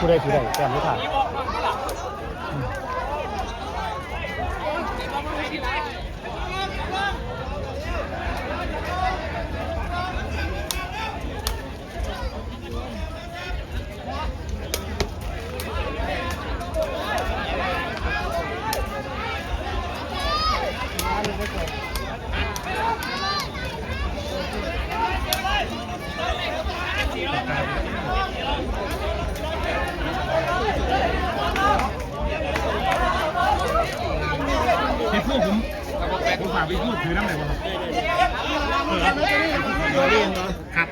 ผู้ใดผู้ใดแต้มไม่ถ่ายพี่พูดผมฝากพี่พูดถือน้ำไหนบ้างครับ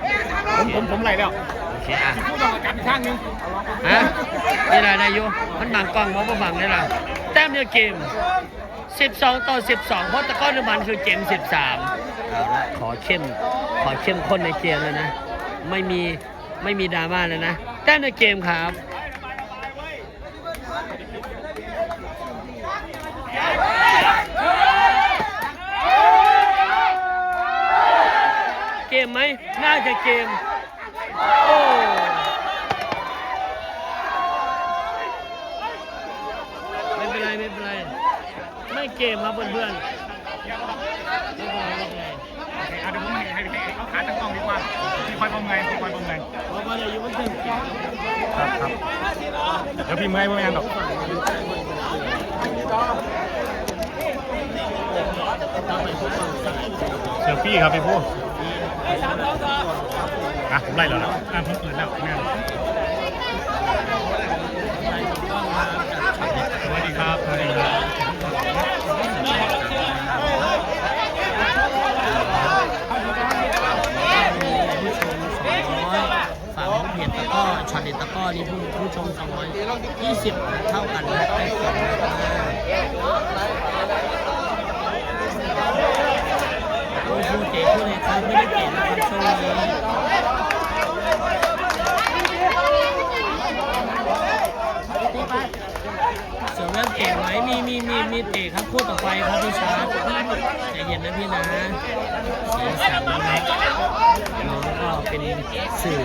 ผมไหลแล้วโอเคอ่ะพี่พูดลองจับอีกข้างนึงฮะนี่แหละนายโยมันบังกล้องมองบ่บังนี่แหละแต้มเดียวเกม12-12เพราะตะก้อนน้ำมันคือเกม13เอาละขอเข้มข้นในเกมเลยนะไม่มีดราม่าเลยนะแต้มในเกมครับเกมไหมน่าจะเกมโอ้ไม่เป็นไรไม่เกมครับเพื่อนๆไม่เป็นไรเดี๋ยวผมให้เขาขาตั้งกล้องดีกว่าพี่คอยปมไงเพราะว่าเราอยู่บนตึกครับเดี๋ยวพี่เมื่อยไม่ยังหรอกเซลฟี่ครับพี่พูดผมไล่แล้วผมเปิดแล้วแม่สวัสดีครับฝากเพจตะก้อช็อตเด็ดตะก้อนี่ผู้ชม220เท่ากันนะได้ของผู้เจ๋ผู้ในเขาไม่ได้เก่งนะครับช่วงนี้ส่วนเรื่องเก่งไหมมีเตะครับคู่ต่อไปครับพี่ชาร์ใจเย็นนะพี่นะสีสันนะครับน้องก็เป็นสื่อ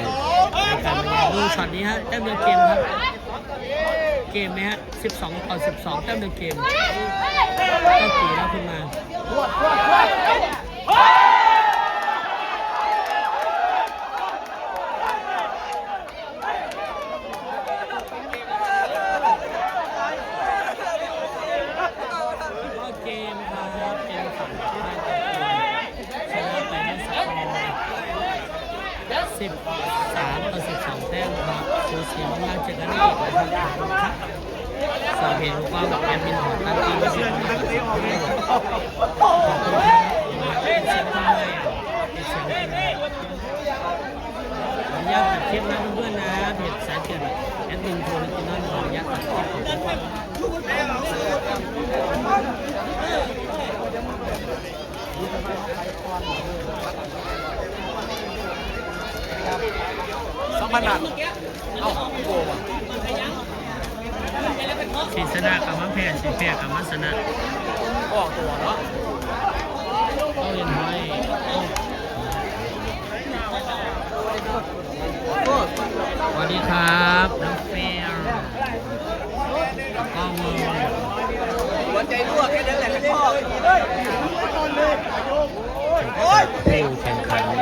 ในการบรรยายดูช็อตนี้ฮะแต้มเดียวเกมครับเกมไหมฮะ12-12แต้มเดียวเกมก็ตีแล้วขึ้นมาเกมครับเกมฝั่งชนะไปได้13-12แต้มครับสูสีมากๆเจอกันอีกนะครับสอบเห็นว่าแอดมินของตั้งทีมเป็นขอบคุณครับเป็นเสียงคนเลยเป็นเสียงคนเลยขออนุญาตตัดคลิปนะเพื่อนๆนะเพจสายเกิดแอดมินโทรลิจินอลขออนุญาตตัดคลิปของทุกคน2,000 บาทสีสนะกับมะแพร่สีแพร่กับมะสนะออกตัวเนาะต้องเรียนไว้สวัสดีครับน้องเฟียร์ก็มือหัวใจรั่วแค่นั้นแหละพ่อผู้แข่งขันใน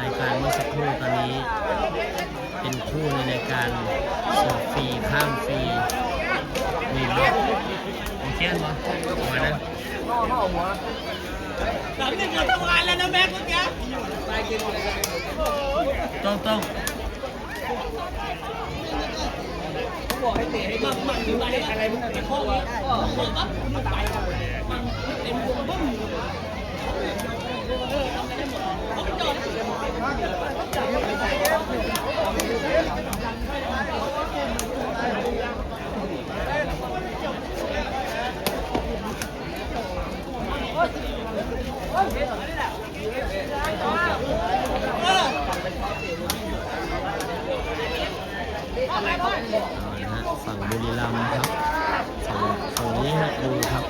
รายการเมื่อสักครู่ตอนนี้เป็นคู่ในรายการสอบฟรีข้ามฟรีมีรถโอเคมั้ยมานะตอนนี้เราทำงานแล้วนะแม่เมื่อกี้ต้องบอกให้เตะให้มันหรืออะไรมึงเตะข้อนี้บอกปั๊บมันไปมันเต็มวงบึ้มฝั่งบุรีรัมย์ครับฝั่งนี้ฮะดูครับ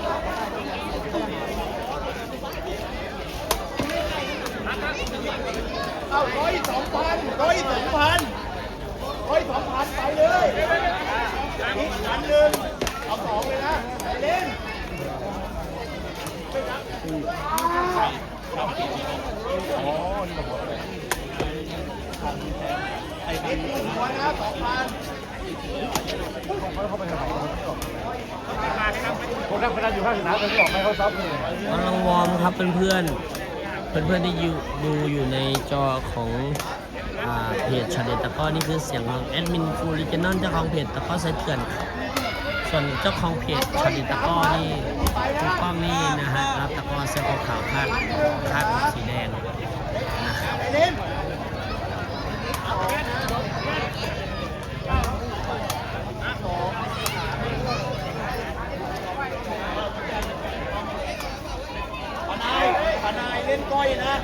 เอา100 2,000 100 2,000 100 2,000ไปเลย คนนั่งพนันอยู่ข้างสนามกันที่ออกไม่เขาซับเลย กำลังวอร์มครับเพื่อนที่ดูอยู่ในจอของเพจชาเดตตะก้อนี่คือเสียงของแอดมินฟูริจินอลเจ้าของเพจตะก้อไซเถื่อนครับส่วนเจ้าของเพจชาเดตตะก้อนี่คุณป้อมนี่นะฮะรับตะก้อเสื้อขาวคาดสีแดงนะครับ ปนายเล่นก้อยนะ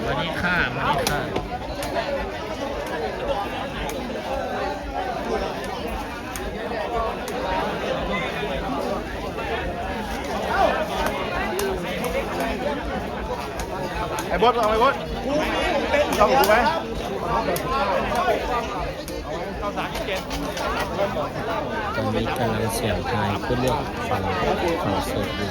มาดีค่ะไอ้บอสเอาไอ้บอสต้องถูกไหม ตอนนี้กำลังเสียงทายเพื่อเลือกฝั่งเสิร์ฟอยู่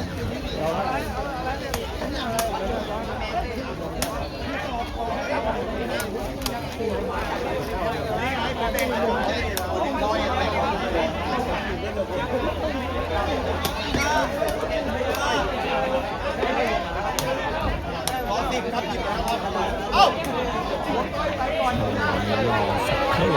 รอสักครู่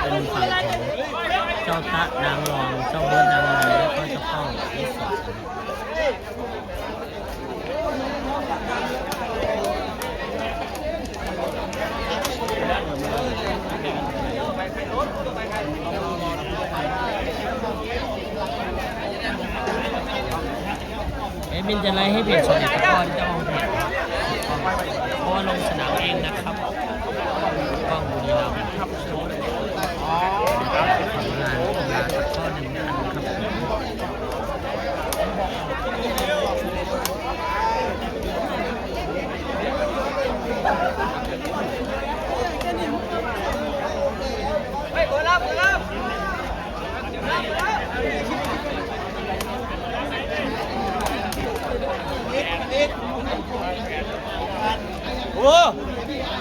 เป็นฝั่งของเจ้าตะนางรองเจ้าเบิร์ดนางรองแล้วก็เจ้าป้องที่สองบินจะไล่ให้เพจชนตะกอนเจ้าของเพจเพราะว่าลงสนามเองนะครับกล้องบุรีรัมย์ทำงานตะก้อ1 คันครับ เฮ้ยเปิดรับโอ้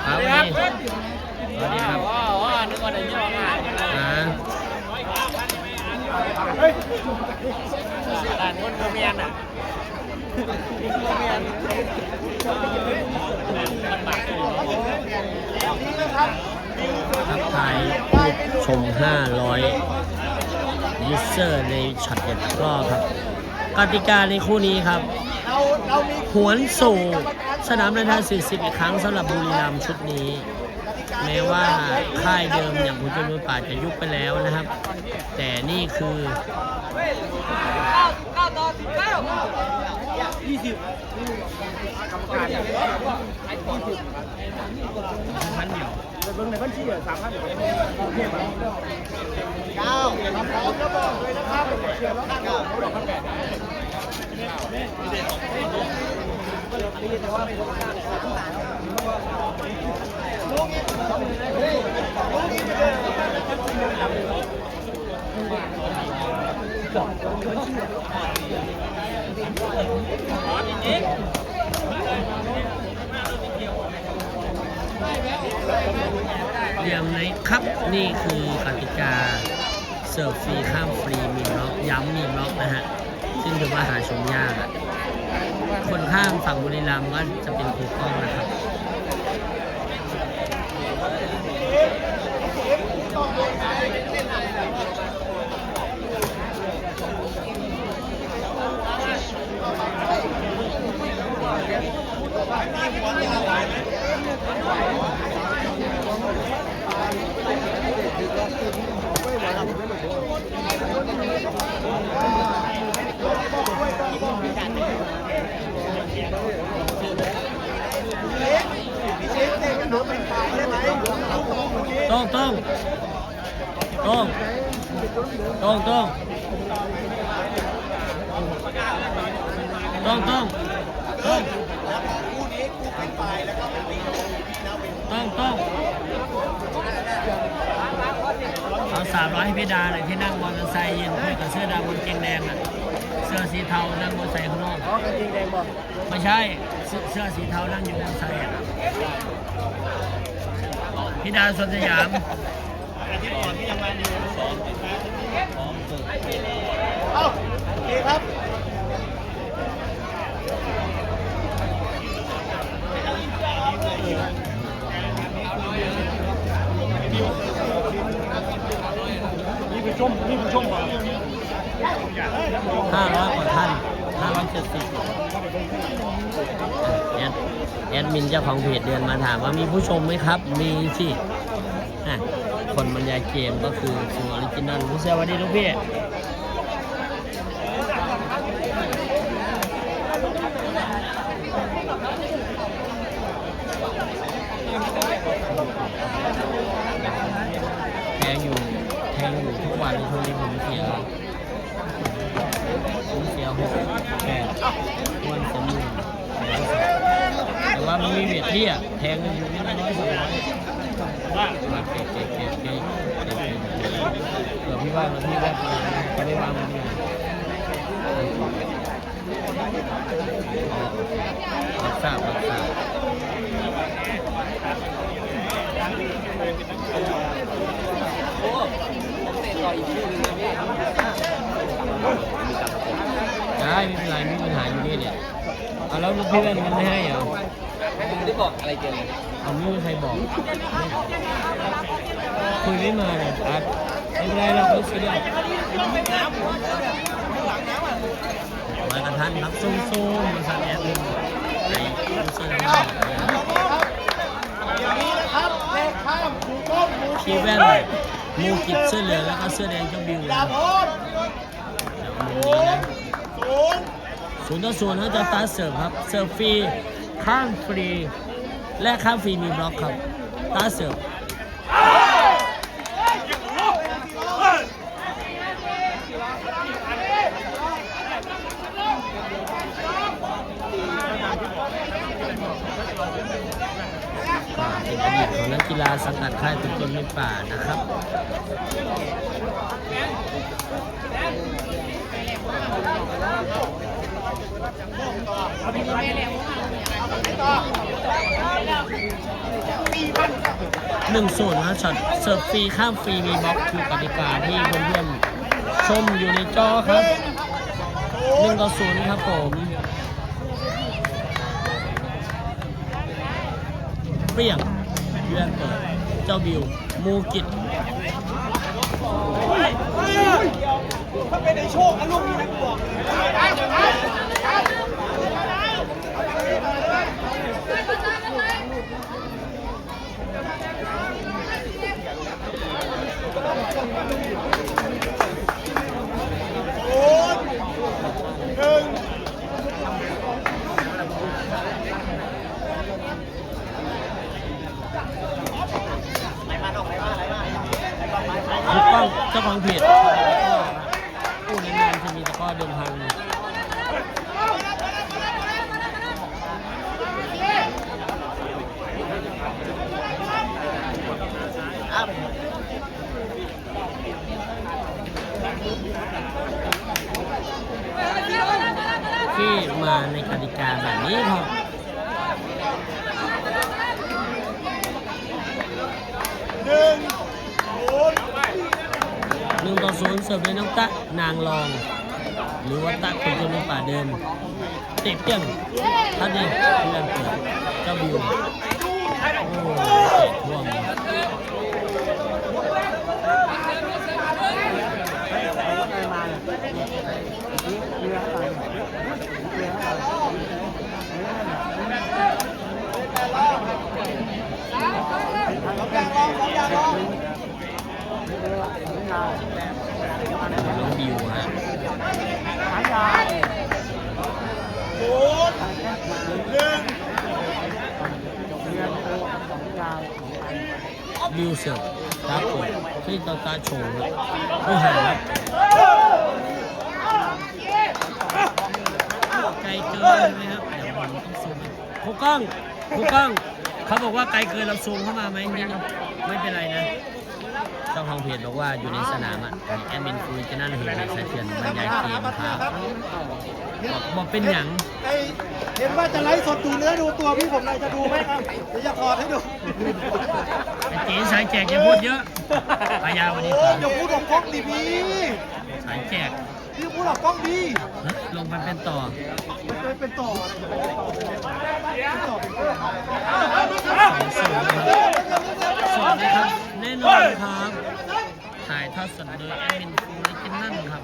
ครับสวัสดีครับนึกว่าได้ย่อมาด่านคนเมียนอ่ะทักทายผู้ชม500ยูเซอร์ในช็อตเด็ดตะกร้อครับกติกาในคู่นี้ครับหวนสู่สนามนานา40อีกครั้งสำหรับบุรีรัมย์ชุดนี้ แม้ว่าค่ายเดิมอย่างคุณจนุป่าจะยุบไปแล้วนะครับ แต่นี่คือพันเดียวเบิ่งในบัญชี3,000เดี๋ยวเทียบกัน9ทำพร้อมแล้วบอกเลยนะครับเชียร์แล้ว9ดอก8เรียงไหนครับนี่คือกติกาเสิร์ฟฟรีข้ามฟรีมีบล็อกย้ำมีบล็อกนะฮะซึ่งถือว่าหาชมยากอ่ะคนข้างฝั่งบุรีรัมย์ก็จะเป็นครูกล้องนะครับ ต้องเอา300ให้พี่ดาเลยที่นั่งมอเตอร์ไซค์ยืนคุยกับเสื้อดำกางเกงแดงอ่ะเสื้อสีเทานั่งมอเตอร์ไซค์ข้างนอกกางเกงแดงบอกไม่ใช่เสื้อสีเทานั่งอยู่มอเตอร์ไซค์พี่ดาสวนสยามโอเคครับนี่คือชมก่อน500 กว่าท่าน570แอดมินเจ้าของเพจเดินมาถามว่ามีผู้ชมไหมครับมีสิคนบรรยายเกมก็คือออริจินัลผู้เสียวัสดีลูกพี่แทงอยู่ทุกวันในช่วงนี้ผมเสีย6 8วันเสีย1,000แต่ว่ามันมีเวทที่แทงอยู่ไม่น้อย200เผื่อพี่ว่างแล้วพี่แวะจะไม่วางมันรับทราบโอ้ผมเตะต่ออีกคู่นึงนะพี่ได้ไม่เป็นไรไม่มีปัญหาอยู่นี่เนี่ยแล้วลูกพี่แว่นมันไม่ให้เหรอผมไม่ได้บอกอะไรเกินเลยไม่มีใครบอกคุยไม่มาเลยครับไม่เป็นไรเราไม่ซีเรียสมากระทันครับซูมมาสั่งแอดมินในยูเซอร์คีแว่นมูกิดเสื้อเหลืองแล้วก็เสื้อแดงเจ้าบิว0-0เขาจะตัดเสิร์ฟครับเสิร์ฟฟรีข้ามฟรีและข้ามฟรีมีบล็อกครับตัดเสิร์ฟเป็นอดีตของนักกีฬาสังกัดค่ายตุกนในป่านะครับ1-0นะช็อตเสิร์ฟฟรีข้ามฟรีมีบล็อกคือกติกาที่เพื่อนๆชมอยู่ในจอครับ1-0ครับผมเปรี้ยงเลื่อนเปิดเจ้าบิวมูกิดถ้าเป็นในโชคอารมณ์นี้นะบอกถูกต้องเจ้าของเพจผู้ในงานจะมีตะก้อเดินทางที่มาในกติกาแบบนี้ครับ1-0เสิร์ฟด้วยน้องตะนางรองหรือว่าตะคนจนในป่าเดิมเตะเปี้ยงท่านนี้เล่นเปิดเจ้าบิวโอ้เตะท่วมน้องบิวฮะบิวเสิร์ฟ ครับผมที่ตาตาโฉมผู้หาไกลเกินไหมครับเดี๋ยวผมต้องซูมครูก้องเขาบอกว่าไกลเกินเราซูมเข้ามาไหมนี่ไม่เป็นไรนะเจ้าของเพจบอกว่าอยู่ในสนามอ่ะแอดมินคุยจะนั่นเห็นในสายเถื่อนบรรยายเกมครับบอกเป็นหยัง เห็นว่าจะไลฟ์สดดูเนื้อดูตัวพี่ผมเลยจะดูไหมครับเดี๋ยวจะถอดให้ดู ไอ้เจ๊สายแจกอย่าพูดเยอะพายาววันนี้ อย่าพูดออกกล้องดิพี่ สายแจก พี่พูดออกกล้องดี ลงไปเป็นต่อ เป็นต่อสดนะครับแน่นอนครับถ่ายทอดสดโดยแอดมินฟูลิจินั่นครับ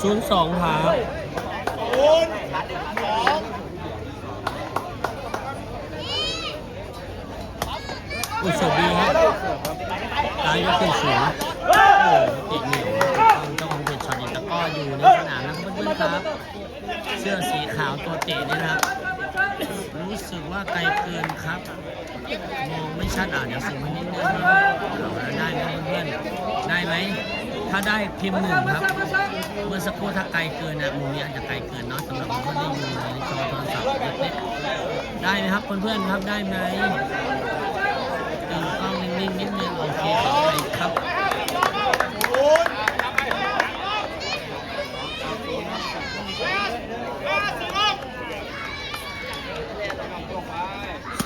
02ครับอุศบีครับตายยกขึ้นสูงอีกเหนียวเจ้าของเพจช็อตอีกตะก้ออยู่ในสนามนะครับเพื่อนๆครับเสื้อสีขาวตัวเตะนี่นะครับรู้สึกว่าไกลเกินครับมองไม่ชัดเดี๋ยวสูงไปนิดนึงได้ไหมเพื่อนๆได้ไหมถ้าได้พิมพ์1ครับเมื่อสักครู่ถ้าไกลเกินมุมนี้อาจจะไกลเกินเนาะสำหรับคนที่อยู่ในจอโทรศัพท์เล็กๆได้ไหมครับเพื่อนๆครับได้ไหมตื่นกล้องนิ่งๆนิดนึงโอเคต่อไปครับ2030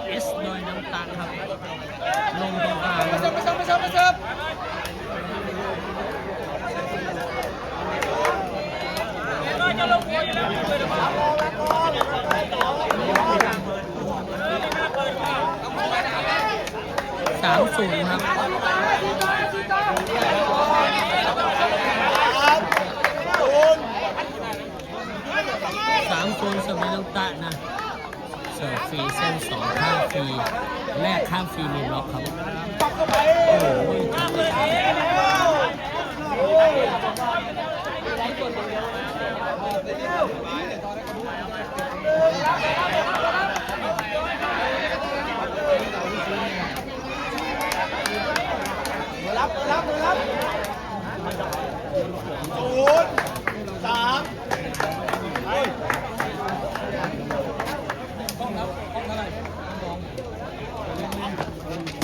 เอสโดยน้ำตาลครับลงตรงกลาง30ครับ30สมัยน้ำตาลนะเสิร์ฟฟรีเส้น2ข้ามฟรีแลกข้ามฟรีมีล็อกครับโอ้โหรับ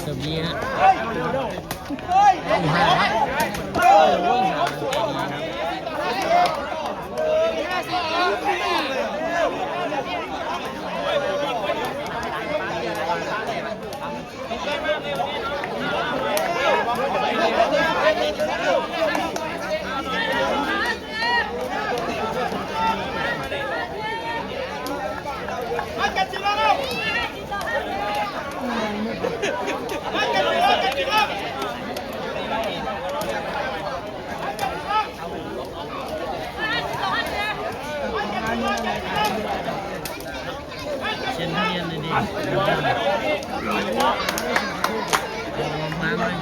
เสิร์ฟดีฮะเชียนเรียนเลยดิมา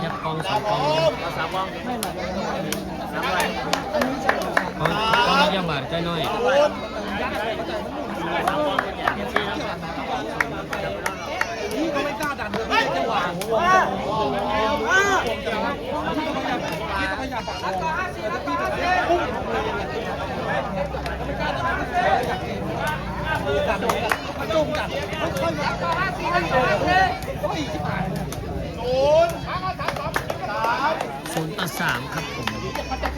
จะกอง2 กองกองยาบาดใกล้น้อยพี่ก็ไม่กล้าดันเลยจังหวะจุ่มกัน0-3ครับผม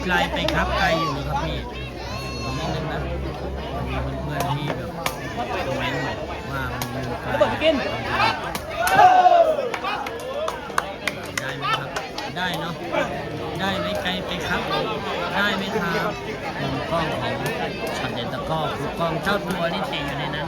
ไกลไปครับไกลอยู่นะครับพี่ผมนิดนึงนะมีเพื่อน านที่แบบคอมเมนต์บอกว่ามันมีการ เปิดกิน ได้ไหมครับ ได้เนาะได้ไหมไกลไปครับได้ไหมครับมุมกล้องของช็อตเด่นตะก้อคือกล้องเจ้าตัวนี่ติดอยู่ในนั้น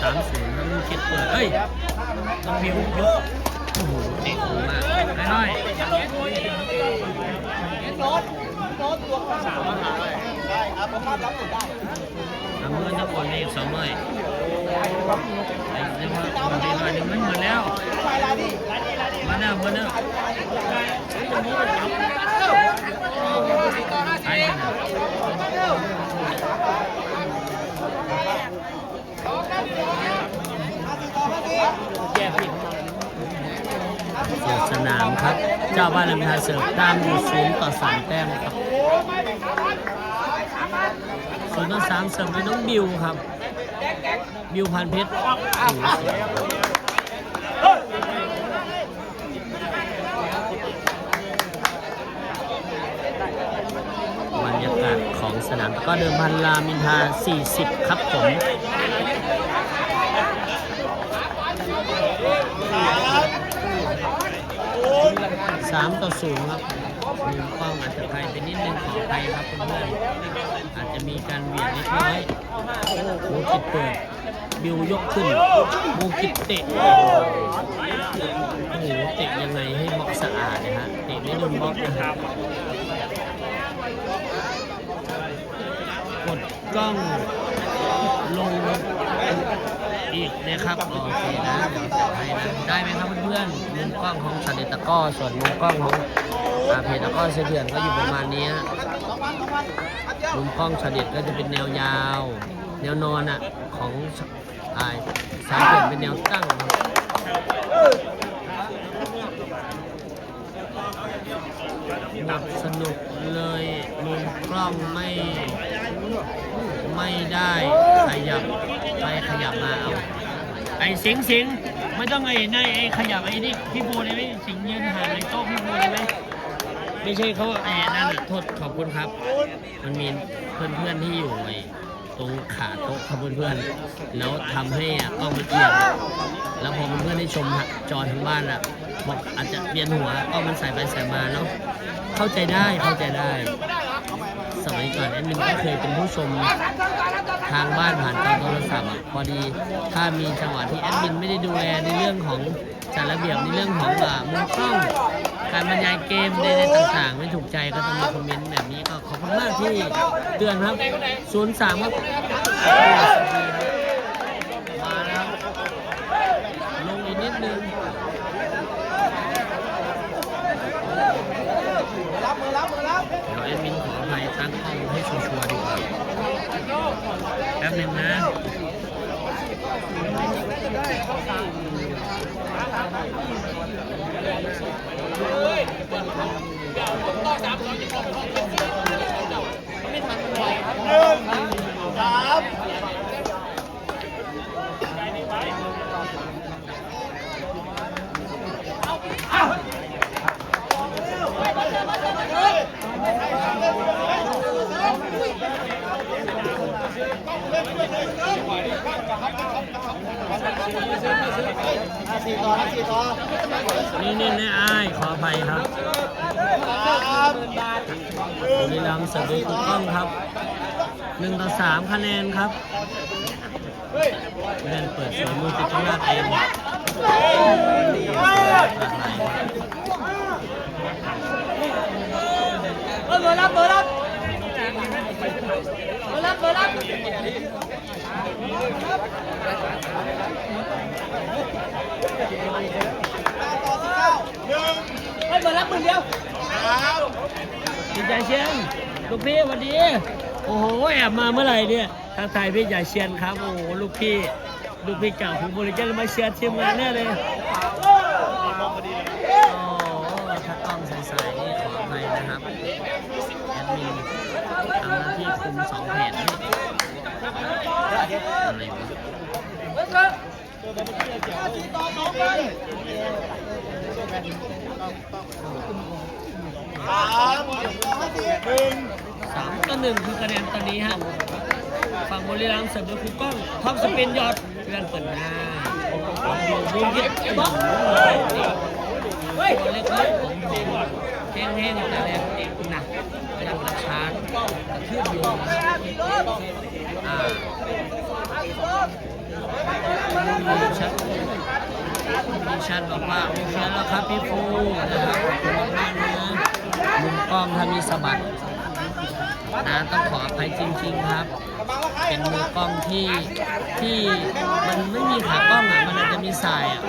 30น้องคิดเปิดเฮ้ยน้องบิวยกโอ้โหเด็กมากน้อยทำเงินทั้งหมดเอง200ไอ้เรื่องว่าตัวนี้หน่อยนึงมันหมดแล้วมาแล้วมาแล้วไอ้นะเสิร์ฟสนามครับเจ้าบ้านลำพาเสิร์ฟตามอยู่0-3 แต้มครับ0-3เสิร์ฟไปน้องบิวครับบิวพันเพชรบรรยากาศของสนามก็เดิมพันรามอินทรา40ครับผม3-0ครับมุมกล้องอาจจะไกลไปนิดนึงขอไปครับเพื่อนๆอาจจะมีการเบียดเล็กน้อยโมกิเปิดบิวยกขึ้นโมกิเตะโอ้โหเตะยังไงให้บล็อกสะอาดนะฮะเตะไม่โดนบล็อกนะครับกดกล้องลงอีกนะครับโอเคนะเดี๋ยวจะให้นะได้ไหมครับเพื่อนๆมุมกล้องของชันเดตะก้อส่วนมุมกล้องของเพจตะก้อเสถียรก็อยู่ประมาณนี้มุมกล้องชันเดตก็จะเป็นแนวยาวแนวนอนอ่ะของสายเปลี่ยนเป็นแนวตั้งครับสนุกเลยมุมกล้องไม่ได้ขยับไปขยับมาเอาไอ้สิงไม่ต้องไอ้ขยับไอ้นี่พี่บูได้ไหมสิงยืนห่างในโต๊ะพี่บูได้ไหมไม่ใช่เขาไอ้นั่นโทษขอบคุณครับมันมีเพื่อนๆที่อยู่ไอ้ตรงขาโต๊ะครับเพื่อนๆแล้วทำให้กล้องมันเอียงแล้วพอเพื่อนๆได้ชมจอทางบ้านอ่ะบอกอาจจะเวียนหัวกล้องมันสายไปสายมาเนาะเข้าใจได้สมัยก่อนแอดมินก็เคยเป็นผู้ชมทางบ้านผ่านทางโทรศัพท์พอดีถ้ามีจังหวะที่แอดมินไม่ได้ดูแลในเรื่องของจัดระเบียบในเรื่องของมุมกล้องการบรรยายเกมใดๆต่างๆไม่ถูกใจก็ต้องมีคอมเมนต์แบบนี้ก็ขอบคุณมากที่เตือนครับ03ครับมาแล้วลงอีกนิดนึงเดี๋ยวแอดมินขออภัยตั้งกล้องให้ชัวร์ๆดีกว่าแป๊บนึงนะนี่นะอ้ายขออภัยครับบุรีรัมย์เสิร์ฟด้วยถูกต้องครับ1-3คะแนนครับเล่นเปิดสวยมือติดข้างหน้าเองเบอร์รับเบอร์รับมือเดียวพี่จ่าเชียนลูกพี่สวัสดีโอ้โหแอบมาเมื่อไหร่เนี่ยทางไทยพี่จ่าเชียนครับโอ้โหลูกพี่เก่าของบริษัทมาเชียร์ทีมงานแน่เลยโอ้ ถ้ากล้องใสๆนี่ขออภัยนะครับแอดมินทำหน้าที่คุม2แผนนี่อะไรวะ3-1คือคะแนนตอนนี้ฮะฝั่งบุรีรัมย์เสิร์ฟโดยครูกล้องท็อปสปินยอดเพื่อนเปิดหน้าดูบุญยึดบ้องตัวเล็กๆของผมแห้งๆแต่แรงเด็กหนักระดับชาร์จกระทืบโยงชัดบอกว่าโอเคแล้วครับพี่ฟูนะครับขอบคุณมากนะมุมกล้องถ้ามีสะบัดนะต้องขออภัยจริงๆครับเป็นมือกล้องที่มันไม่มีขากล้องอ่ะมันอาจจะมีสายอ่ะ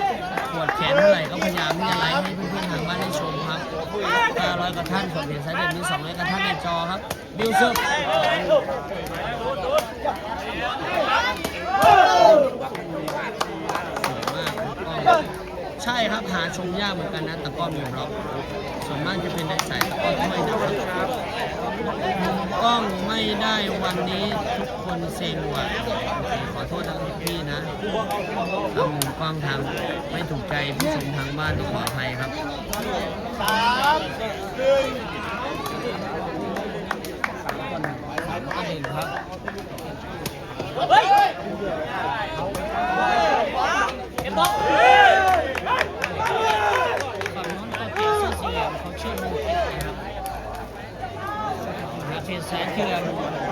ปวดแขนเท่าไหร่ก็พยายามที่จะไลฟ์ให้เพื่อนๆทางบ้านได้ชมครับ500 กว่าท่านผมเห็นสายเด่นมี200 กว่าท่านในจอครับบิวเซอร์ใช่ครับหาชมยากเหมือนกันนะแต่ก็มีบล็อกส่วนมากจะเป็นในสายตะก้อไม่นะครับกล้องไม่ได้วันนี้ทุกคนเซ็งว่ะขอโทษทางพี่นะทำกล้องทำไม่ถูกใจผู้ชมทางบ้านต้องขออภัยครับ3-1ครับฝั่งโน้นก็เปลี่ยนเสื้อสีเหลืองเขาชื่อมูกินะครับเปลี่ยนสายเถื่อน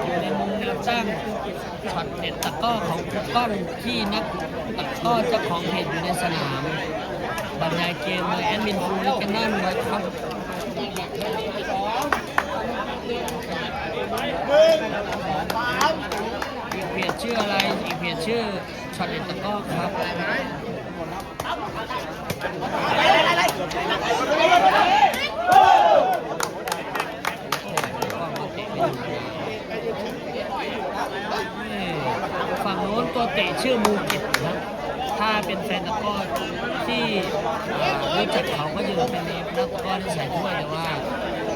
อยู่ในมุมแนวตั้งช็อตเด็ดตะก้อของกล้องที่นักตะก้อเจ้าของเพจอยู่ในสนามบรรยายเกมโดยแอดมินฟูและกันนั่นไว้ครับอีกเพจชื่ออะไรอีกเพจชื่อช็อตเด็ดตะก้อครับฝั่งโน้นตัวเตะชื่อมูกิตนะถ้าเป็นแฟนตะก้อที่รู้จักเขาก็จะเป็นนักตะก้อที่ใส่ถ้วยแต่ว่า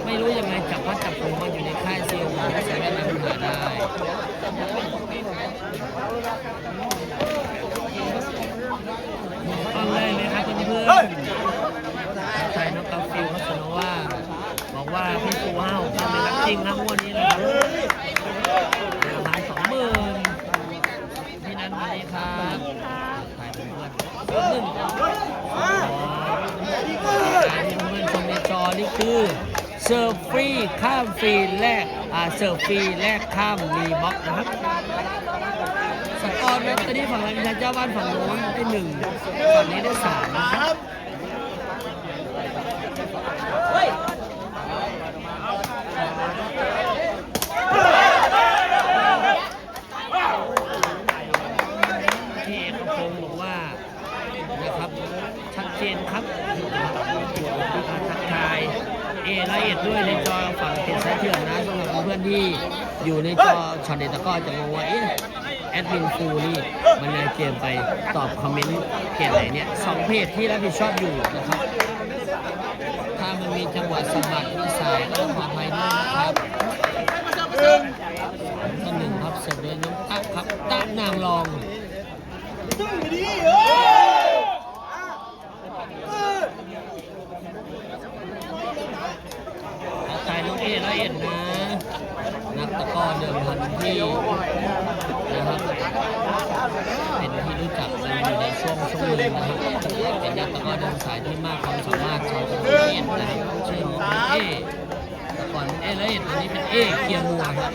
ไม่รู้ยังไงจับพัดจับผูมันอยู่ในค่ายซีลมันใส่ได้ไม่หาได้ฟังเลยไหมครับเพื่อนๆใส่น้องกาฟิลเขาเสนอว่าบอกว่าพี่ปูห้าวทำเป็นรักจริงนะงวดนี้นะครับประมาณ20,000พี่นันมาดีครับถ่ายเพื่อนๆเพื่อนชมในจอนี่คือเสิร์ฟฟรีข้ามฟรีแลกเสิร์ฟฟรีแลกข้ามมีบล็อกนะครับสกอร์นะตอนนี้ฝั่งรายการเจ้าบ้านฝั่งโน้นได้1ฝั่งนี้ได้3นะครับพี่เอกพงศ์บอกว่านะครับชัดเจนครับทักทายละเอียดด้วยในจอฝั่งเพจสายเถื่อนนะสำหรับเพื่อนที่อยู่ในจอช็อตเด็ดตะก้อจะงงว่าแอดมินฟูนี่มันเลยเกมไปตอบคอมเมนต์เพจไหนเนี่ย2เพจที่รับผิดชอบอยู่นะครับถ้ามันมีจังหวะสะบัดมีสายก็ต้องขออภัยด้วยนะครับ1ครับเสิร์ฟโดยน้องตั๊กครับตั๊กนางรองตายน้องละเอียดนะนักตะก้อเดิมพันที่นะครับเป็นที่รู้จักกันอยู่ในช่วงหนึ่งนะครับเป็นนักตะก้อเดินสายที่มากความสามารถชาวละเอียดนะครับชื่อแต่ก่อนละเอียดอันนี้เป็นเกียร์มัวครับ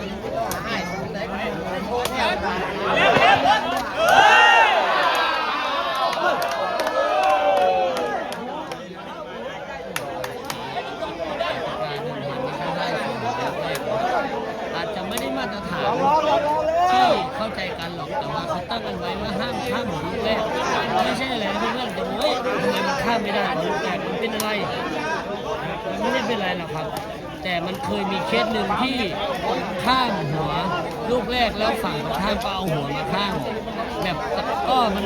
อาจจะไม่ได้มาตรฐานที่เข้าใจกันหรอกแต่ว่าเขาตั้งกันไว้ว่าห้ามข้ามหลูกแรกไม่ใช่อะไรเพื่อนๆจะบอกว่าทำไมมันข้ามไม่ได้หลูกแรกมันเป็นอะไรมันไม่ได้เป็นอะไรหรอกครับแต่มันเคยมีเคสหนึ่งที่ข้ามหัวลูกแรกแล้วฝั่งข้ามก็เอาหัวมาข้ามแบบก็มัน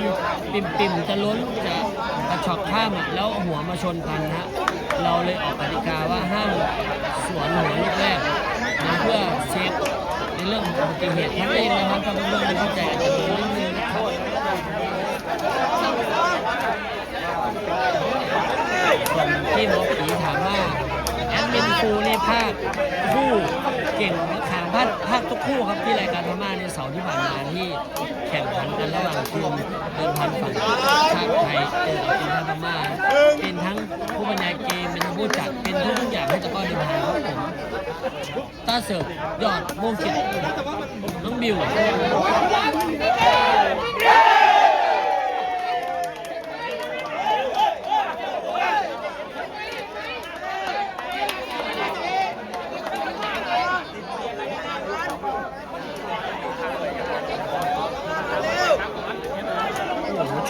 ปิ่มๆจะล้นจะกระชอกข้ามแล้วหัวมาชนกันฮะ เราเลยออกกติกาว่าห้ามสวนหัวลูกแรกนะเพื่อเซฟในเรื่องของอุบัติเหตุทั้งเองนะครับถ้าเพื่อนๆไม่เข้าใจอาจจะมีนิดนึงนะครับส่วนที่หมอผีถามว่าแอดมินครูนี่ภาคคู่เก่งถามภาคทุกคู่ครับที่รายการพม่าในเสาร์ที่ผ่านมาที่แข่งขันกันระหว่างทีมเดินพันฝั่งชาติไทยเจอกับทีมชาติพม่าเป็นทั้งผู้บรรยายเกมเป็นทั้งผู้จัดเป็นทุกอย่างให้ตะก้อเดินทางครับผมต้าเสิร์ฟยอดม่วงกิจน้องบิว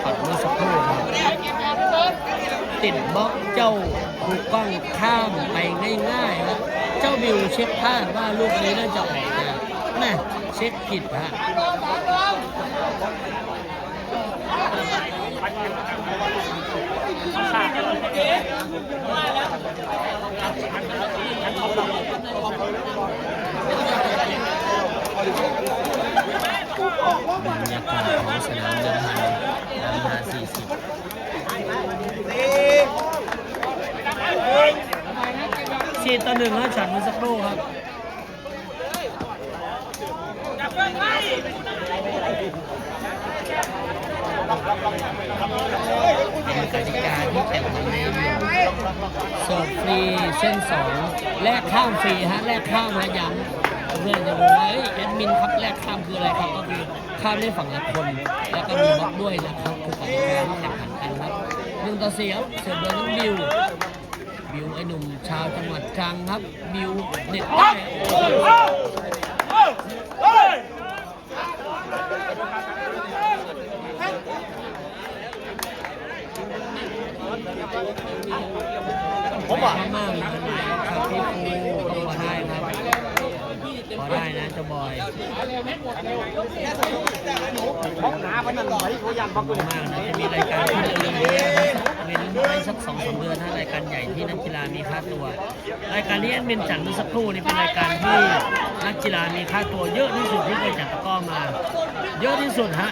ช็อตเมื่อสักครู่ครับติดบล็อกเจ้าถูกกล้องข้ามไปง่ายๆครับเจ้าบิวเช็คพลาดว่าลูกนี้น่าจะออกนะแม่เช็คผิดฮะบรรยากาศของสนามเดินทางนา40 4-1ครับฉันเมื่อสักครู่ครับเป็นกติกาที่แต่งมาในเสิร์ฟฟรีเส้น2แลกข้ามฟรีฮะแลกข้ามนะย้ำเพื่อนจะรู้ว่าแอดมินครับแลกข้ามคืออะไรครับก็คือข้ามได้ฝั่งละคนแล้วก็มีบล็อกด้วยนะครับคือกติกาที่แข่งขันกันครับ1-4ครับเสิร์ฟโดยน้องบิวไอ้หนุ่มชาวจังหวัดตรังครับบิวเด็ดได้ผมบอกมากครับพี่ฟูก็พอได้ครับพอได้นะเจ้าบอยมากนะจะมีรายการที่เร็วๆนี้เป็นไม่สัก 2-3 เดือนถ้ารายการใหญ่ที่นักกีฬามีค่าตัวรายการที่แอดมินจัดเมื่อสักครู่นี้เป็นรายการที่นักกีฬามีค่าตัวเยอะที่สุดที่เคยจัดตะก้อมาเยอะที่สุดฮะ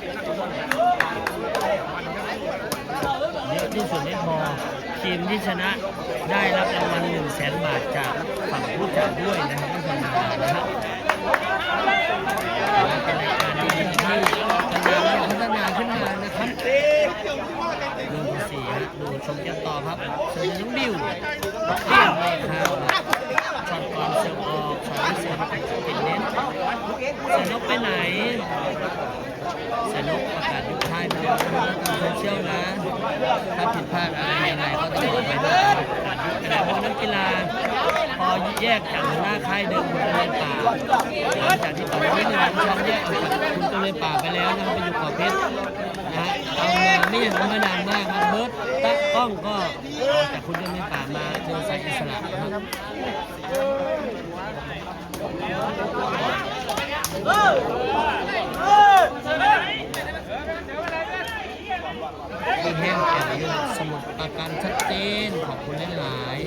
เยอะที่สุดไม่พอทีมที่ชนะได้รับรางวัล100,000 บาทจากฝั่งผู้จัดด้วยนะครับไม่ธรรมดานะครับเป็นรายการที่กำลังพัฒนาขึ้นมานะครับดู4ฮะดูชมกันต่อครับเสิร์ฟน้องบิวเลี้ยงเลยครับช็อตก่อนเสิร์ฟออกช็อตที่2เป็นเน้นเสนกไปไหนสนุกประกาศยุคท้ายไปแล้วนะทางโซเชียลนะถ้าผิดพลาดอะไรยังไงก็ต้องขอไปด้วยขณะของนักกีฬาพอแยกจากหน้าค่ายเดิมคุณตุเลป่าหลังจากที่ต่อไป1 ช่องแยกออกจากคุณตุเลป่าไปแล้วนะครับไปอยู่ขอบเพชรนะฮะเอามาไม่อย่างธรรมดามากครับเบิร์ตตั๊กกล้องก็ออกจากคุณตุเลป่ามาเดินสายอิสระนะครับที่แห้งแก่นอยู่สมุดประการชัดเจนขอบคุณหลาย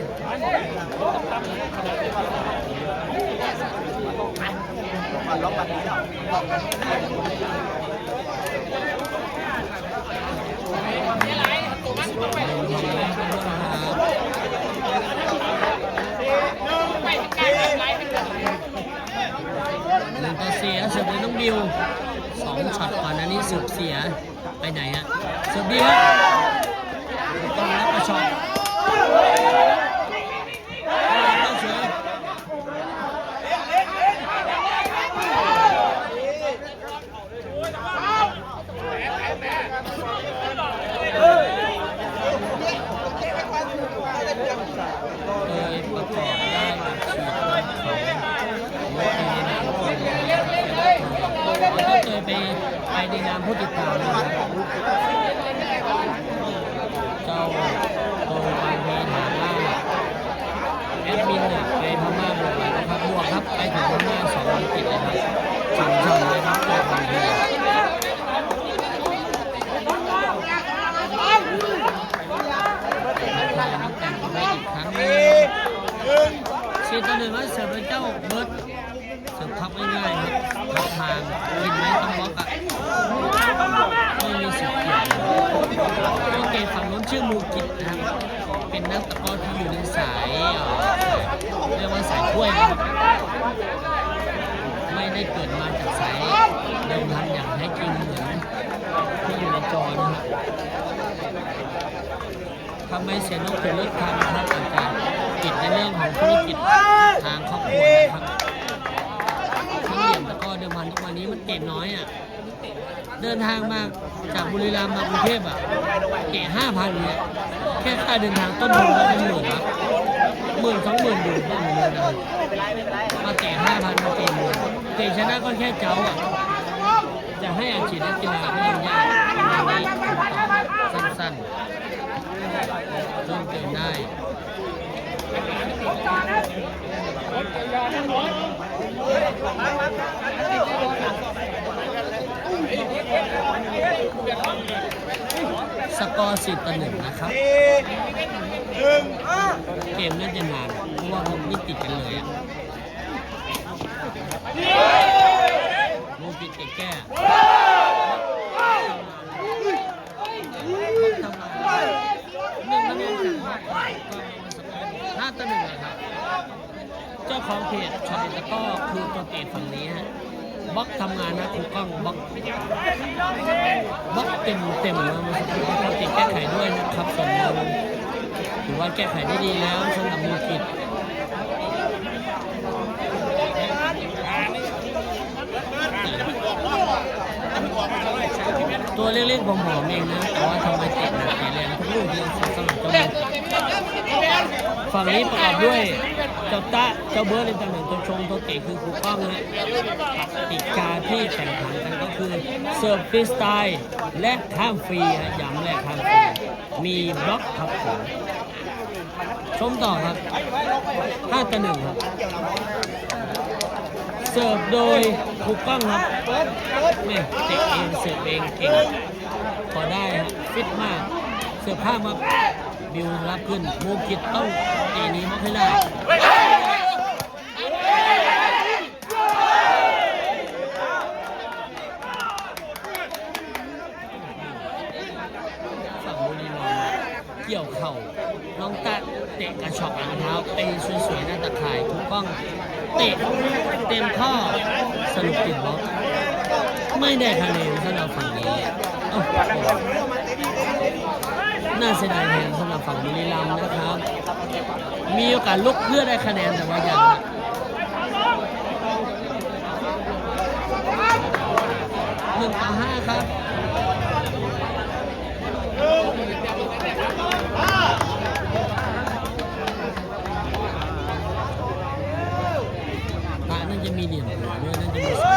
1-4เสิร์ฟเลยน้องบิว2 ช็อตก่อนอันนี้เสิร์ฟเสียไปไหนฮะเสิร์ฟดีฮะต้องรับกระช็อตประกอบได้ฉีดเขาเคยไปในนามผู้ติดตามนะครับเจ้าโตบางทีถามว่าแอดมินเนี่ยไปพม่าบวกนะครับบวกครับไปถึงพม่า2 วันติดเลยครับช่ำๆเลยครับโตบางทีแต่งไปอีกครั้งนึง 4-1แล้วเสิร์ฟโดยเจ้าเบิร์ดเสิร์ฟพับง่ายๆครับทับทางกินไหมต้องบล็อกอ่ะไม่มีสิทธิ์เกี่ยวตัวเกมฝั่งนู้นชื่อมูกิตนะครับเป็นนักตะกร้อที่อยู่ในสายเรียกว่าสายถ้วยนะครับไม่ได้เกิดมาจากสายเดิมพันอย่างแท้จริงเหมือนที่อยู่ในจอนะครับทำไมเสียนกถึงเลิกทำนะครับอาจารย์กิจในเรื่องของธุรกิจทางครอบครัวนะครับทั้งเหลี่ยมแล้วก็เดิมพันทุกวันนี้มันเก่งน้อยอ่ะเดินทางมาจากบุรีรัมย์มากรุงเทพอ่ะเก่ง5,000เนี่ยแค่ค่าเดินทางต้นทุนก็เป็นหมื่นครับ10,000-20,000อยู่บ้างเหมือนกันนะมาเก่ง5,000มาเก่งเลยเก่งชนะก็แค่เจ้าอ่ะจะให้อาชีพนักกีฬาก็ยังยากประมาณนี้สั้นๆเริ่มเกินได้สกอร์4-1นะครับเกมน่าจะนานเพราะว่ามันไม่ติดกันเลยอ่ะมูปิดแก้5-1นะครับเจ้าของเพจช็อตตะก้อคือตัวเกตฝั่งนี้ฮะบล็อกทำงานนะคุณกล้องบล็อกเต็มแล้วตัวเกตแก้ไขด้วยนะครับส่วนเราถือว่าแก้ไขได้ดีแล้วสำหรับมูกิตตัวเล็กๆผมหอมเองนะแต่ว่าทำไมเตะหนักเตะแรงทุกลูกที่สำหรับตัวนี้ฝั่งนี้ประกอบด้วยเจ้าตะเจ้าเบิร์ดในตำแหน่งตัวชงตัวเตะคือครูป้องนะอีกการที่แข่งขันกันก็คือเสิร์ฟฟรีสไตล์และข้ามฟรีย้ำแรกข้ามฟรีมีบล็อกครับผมชมต่อครับ5-1ครับเสิร์ฟโดยครูป้องครับแม่เตะเองเสิร์ฟเองเก่งพอได้ฮะฟิตมากเสิร์ฟข้ามครับบิวรับขึ้นมูกิตต้องตีนี้มากให้ได้ฝั่งบุรีรัมย์เกี่ยวเข่าน้องตะเตะกระชอกหลังเท้าตีสวยๆหน้าตะข่ายถูกต้องเตะเต็มข้อสรุปติดบล็อกไม่ได้คะแนนสำหรับฝั่งนี้น่าเสียดายแทนสำหรับฝั่งบุรีรัมย์นะครับ มีโอกาสลุกเพื่อได้คะแนนแต่ว่ายัง1-5ครับน่าจะมีเหลี่ยมหัวด้วยน่าจะมีสอ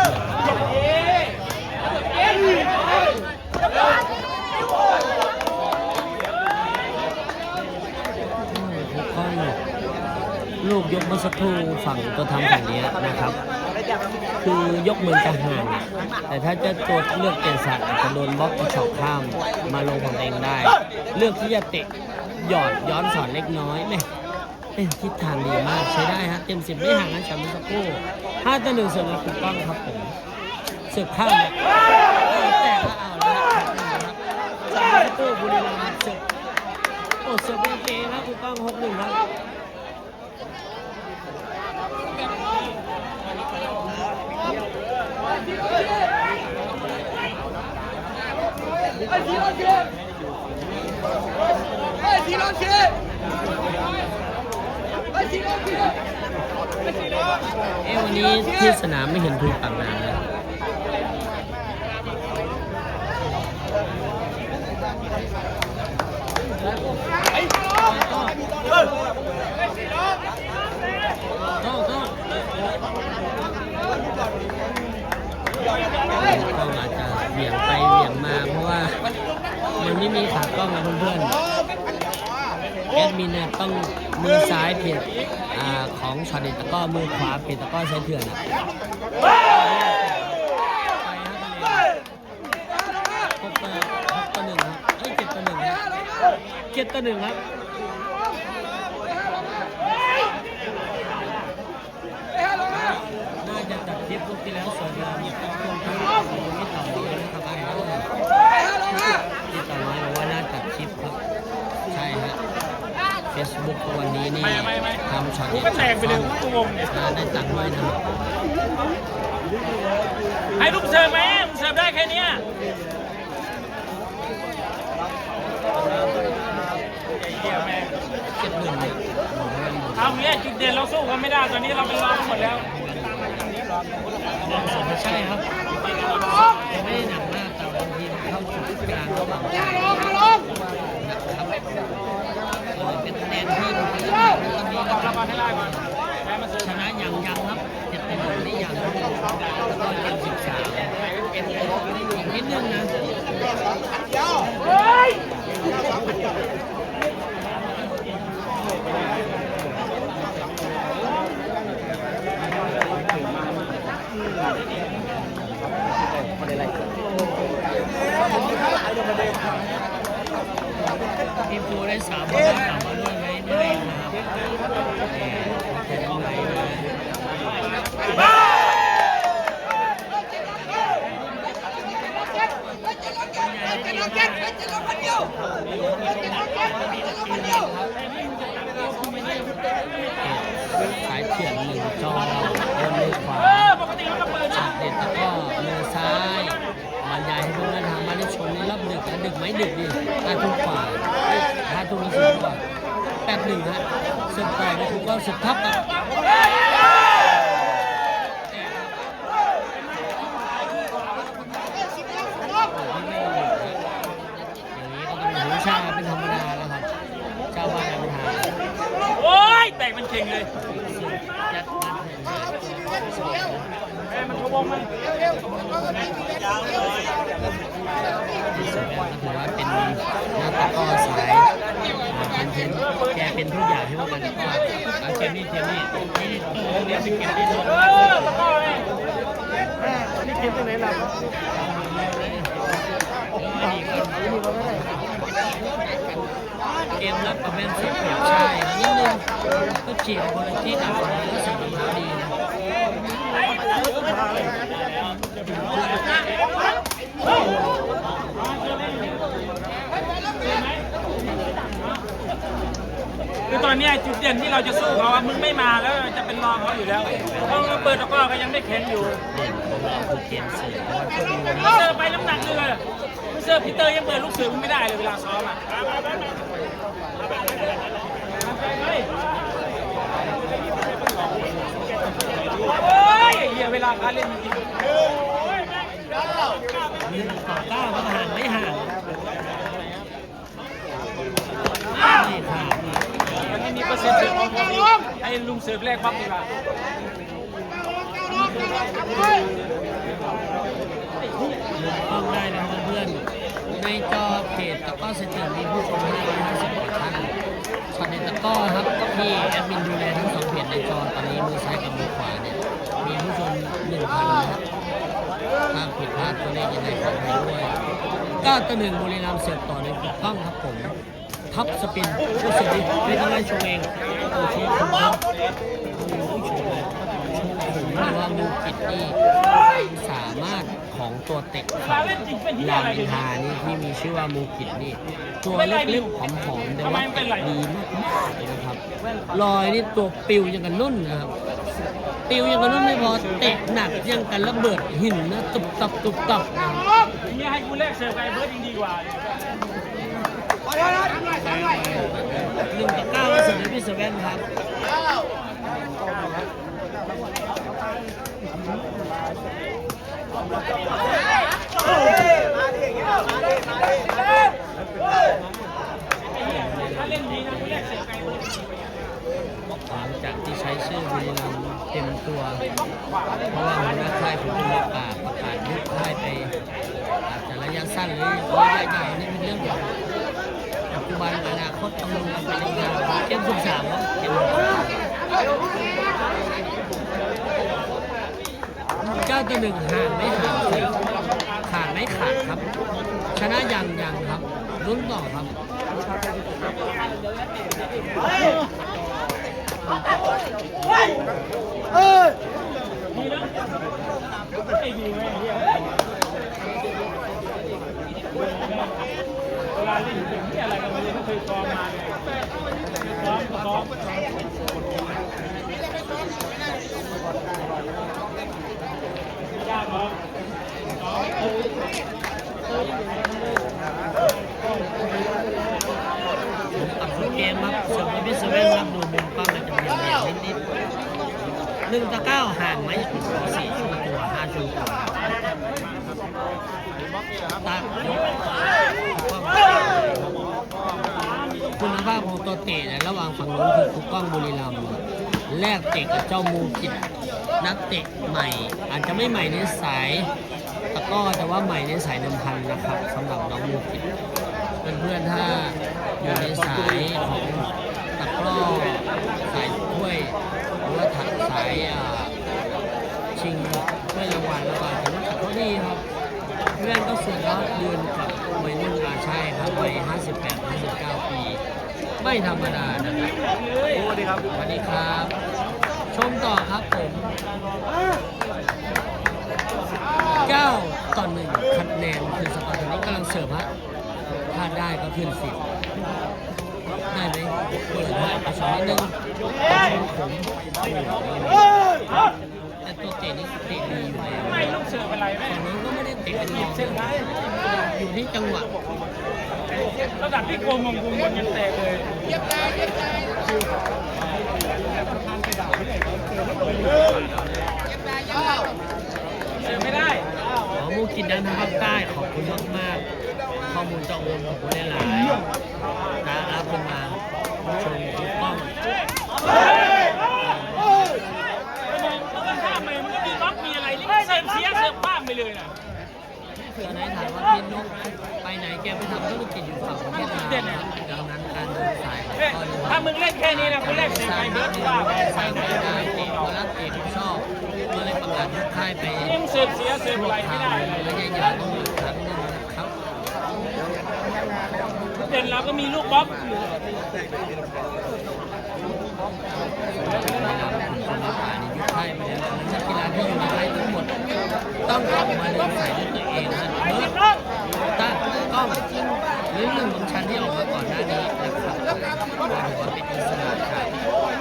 งลูกยกเมื่อสักครู่ฝั่งตัวทำฝั่งนี้นะครับคือยกเหมือนจะห่างแต่ถ้าจะตัวเลือกเตะสัตว์อาจจะโดนบล็อกกระชอกข้ามมาลงของเองได้เลือกที่จะเตะหยอดย้อนสอนเล็กน้อยเนี่ยเป็นทิศทางดีมากใช้ได้ฮะเต็ม10ไม่ห่างกันจากเมื่อสักครู่5-1เสิร์ฟถูกต้องครับผมเสิร์ฟข้ามเนี่ยแต่ก็เอาแล้วครับจากเมื่อสักครู่บุรีรัมย์เสิร์ฟเสิร์ฟโอเคครับถูกต้อง6-1ครับวันนี้ที่สนามไม่เห็นทุกปากน้ำเลยก็อาจจะเหวี่ยงไปเหวี่ยงมาเพราะว่ามันไม่มีขากล้องนะเพื่อนๆแอดมินเนี่ยต้องมือซ้ายเพจของช็อตเด็ดตะก้อมือขวาเพจตะก้อใช้เถื่อน6-1ครับ7-1ครับ แล้วสวยงามที่ต่อเลยนะครับบ้านเราที่ต่อน้อยบอกว่าน่าตัดคลิปครับใช่ฮะ Facebook วันนี้นี่ทำช็อต กูก็แตกไปเลยกูงงเนี่ย ได้ตังค์ด้วยนะครับ ให้ลูกเสิร์ฟไหมลูกเสิร์ฟได้แค่เนี้ยไอ้เหี้ยแม่ง 70,000เนี่ย เอาเงี้ยจุดเด่นเราสู้กันไม่ได้ตอนนี้เราเป็นรองหมดแล้ว ใช่ครับยังไม่ได้หนักมากแต่บางทีมันเข้าจุดกลางระหว่างเป็นคะแนนที่ดูดีแล้วตอนนี้ก็ รับให้ได้ก่อนให้มาเสิร์ฟ ชนะยังครับ7-1นี่ยังแล้วก็เกม13อีกนิดนึงนะทีมฟูได้3คะแนนกลับมาด้วยไหมได้ครับแต่ทำไมนะสายเขียน1 จอโอนมือขวาจัดเด็ดแล้วก็มือซ้ายบรรยายให้เพื่อนทางบ้านได้ชมในรอบดึกดึกไหมดึกดิ5 ทุ่มกว่า5 ทุ่ม20 กว่า8-1ฮะสุดต่อยไปถูกก็สุดทับอ่ะหูชาเป็นธรรมดาแล้วครับเจ้าบ้านปัญหา โอ้ยแตกมันเข่งเลย ยัดมัดเห็น เอ้ยมันทวงมัน ที่สุดแล้วถือว่าเป็นนักตะกร้อสายเป็นแกเป็นทุกอย่างให้พวกมันตะกร้อเอาเกมนี้นี่เรียกเป็นเกมที่สุด ตะก้อเลย นี่เกมตัวไหนล่ะ เกมรับประเภทเสียเปรียบใช่นิดนึงก็จีบคนที่หนักกว่านี้ก็สิ่งที่เขาดีนะ คือตอนนี้จุดเด่นที่เราจะสู้เขาอะมึงไม่มาแล้วจะเป็นรองเขาอยู่แล้วเพราะเปิดตะก้อก็ยังไม่แข็งอยู่ คือเกมเสียว่าคนดู เสิร์ฟไปน้ำหนักเลยเสิร์ฟพีเตอร์ยังเปิดลูกเสือมึงไม่ได้เลยเวลาซ้อมอ่ะโอ้ยเหี้ยเวลาการเล่นจริง 1-9ก็ห่างไม่ห่างไม่ขาด มันไม่มีเปอร์เซ็นต์เสิร์ฟของให้ลุงเสิร์ฟแรกปั๊บดีกว่า ต้องได้นะเพื่อนๆในจอเพจตะก้อสเตอร์มีผู้ชม550 กว่าท่านช็อตในตะก้อครับที่แอดมินดูแลทั้ง2เพจในจอตอนนี้มือซ้ายกับมือขวาเนี่ยมีผู้ชม 1,000 นะครับถ้าผิดพลาดตัวเลขยังไงขออภัยด้วย9-1บุรีรัมย์เสิร์ฟต่อในถูกต้องครับผมท็อปสปินผู้เสิร์ฟดีไม่ต้องไล่ชมเองโอเคถูกต้องว่ามูกิจนี่สามารถของตัวเตะของรามอินทรานี่ที่มีชื่อว่ามูกิจนี่ตัวเล็กๆผอมๆแต่ว่าเตะดีมากๆเลยนะครับลอยนี่ตัวปิวยังกันนุ่นนะครับปิวยังกันนุ่นไม่พอเตะหนักยังกันระเบิดหินนะตุบตับตุบตับนะ อย่างเงี้ยให้กูแรกเสิร์ฟไอ้เบิร์ดยังดีกว่า 1-9ก็เสร็จแล้วพี่เซเว่นครับหลังจากที่ใช้ชื่อบุรีรัมย์เต็มตัว เพราะว่าหัวหน้าค่ายผมเป็นประกาศยุบค่ายไปอาจจะระยะสั้นหรือระยะใหญ่นี่เป็นเรื่องของปัจจุบันอนาคตต้องดูกันไปยาวๆเกม13ครับเกม9-1ห่างไม่ห่างเลยขาดไม่ขาดครับ ชนะยังครับลุ้นต่อครับ ดีแล้วไอ้ดีไหมเวลาเล่นถึงที่อะไรกันไม่เคยซ้อมมาเลยซ้อมยากเหรอตัดเกมครับส่วนในพิเศษครับดูมุมกล้องจะมีเหลี่ยมนิด1-9ห่างไหม4ชั่วตัว5ชั่วตัวตัดคุณภาพของตัวเตะระหว่างฝั่งนู้นคือคุกกล้องบุรีรัมย์แลกเตะกับเจ้ามูกิจนักเตะใหม่อาจจะไม่ใหม่ในสายตะก้อแต่ว่าใหม่ในสายนำพันนะครับสำหรับน้องมูกิจเพื่อนๆถ้าอยู่ในสายของตะกร้อสายถ้วยหรือว่าถัดสายชิงถ้วยรางวัลแล้วก็ถือว่าเขาดีครับเพื่อนก็ส่วนแล้วยืนกับวัยรุ่นใช่ครับวัย58-59 ปีไม่ธรรมดานะครับสวัสดีครับสวัสดีครับชมต่อครับผม9-1คะแนนคือสกอร์ตอนนี้กำลังเสิร์ฟฮะถ้าได้ก็ขึ้น10ได้ไหมเปิดให้ประชานิดนึงผมแต่ตัวเตะนี่เตะดีอยู่แล้ว ไม่ลูกเสือเป็นไรแม่ ตอนนี้ก็ไม่ได้เตะเป็นรองอยู่ที่จังหวะ ระดับที่โกงงงยังเตะเลยเสือไม่ได้มูกินดันทางภาคใต้ขอบคุณมากๆข้อมูลเจาะวงของคุณหลายๆนะรับคุณมาชมถูกต้องมันก็มีล็อกมีอะไรนี่เสิร์ฟเสียเสิร์ฟคว้างไปเลยนะตอนนี้ถามว่าพี่นุ๊กไปไหนแกไปทำธุรกิจอยู่ฝั่งประเทศลาวดังนั้นการเดินสายถ้ามึงเล่นแค่นี้นะคุณเล่นเสียไปเบิร์ดว่าสร้างรายได้เตะบอลรักเตะชอบก็เลยประกาศทุกค่ายไปยังเสิร์ฟเสียเสิร์ฟอะไรไม่ได้ระยะยาวต้องอีกครั้งหนึ่งนะครับเด่นเราก็มีลูกบล็อกยุคไทยไปแล้วนักกีฬาที่อยู่ในไทยทั้งหมดต้องออกมาเดินสายด้วยตัวเองนะเบิร์ดตากล้องหรือหนึ่งของชั้นที่ออกมาก่อนหน้านี้นะครับถือว่าเป็นอิสระครับ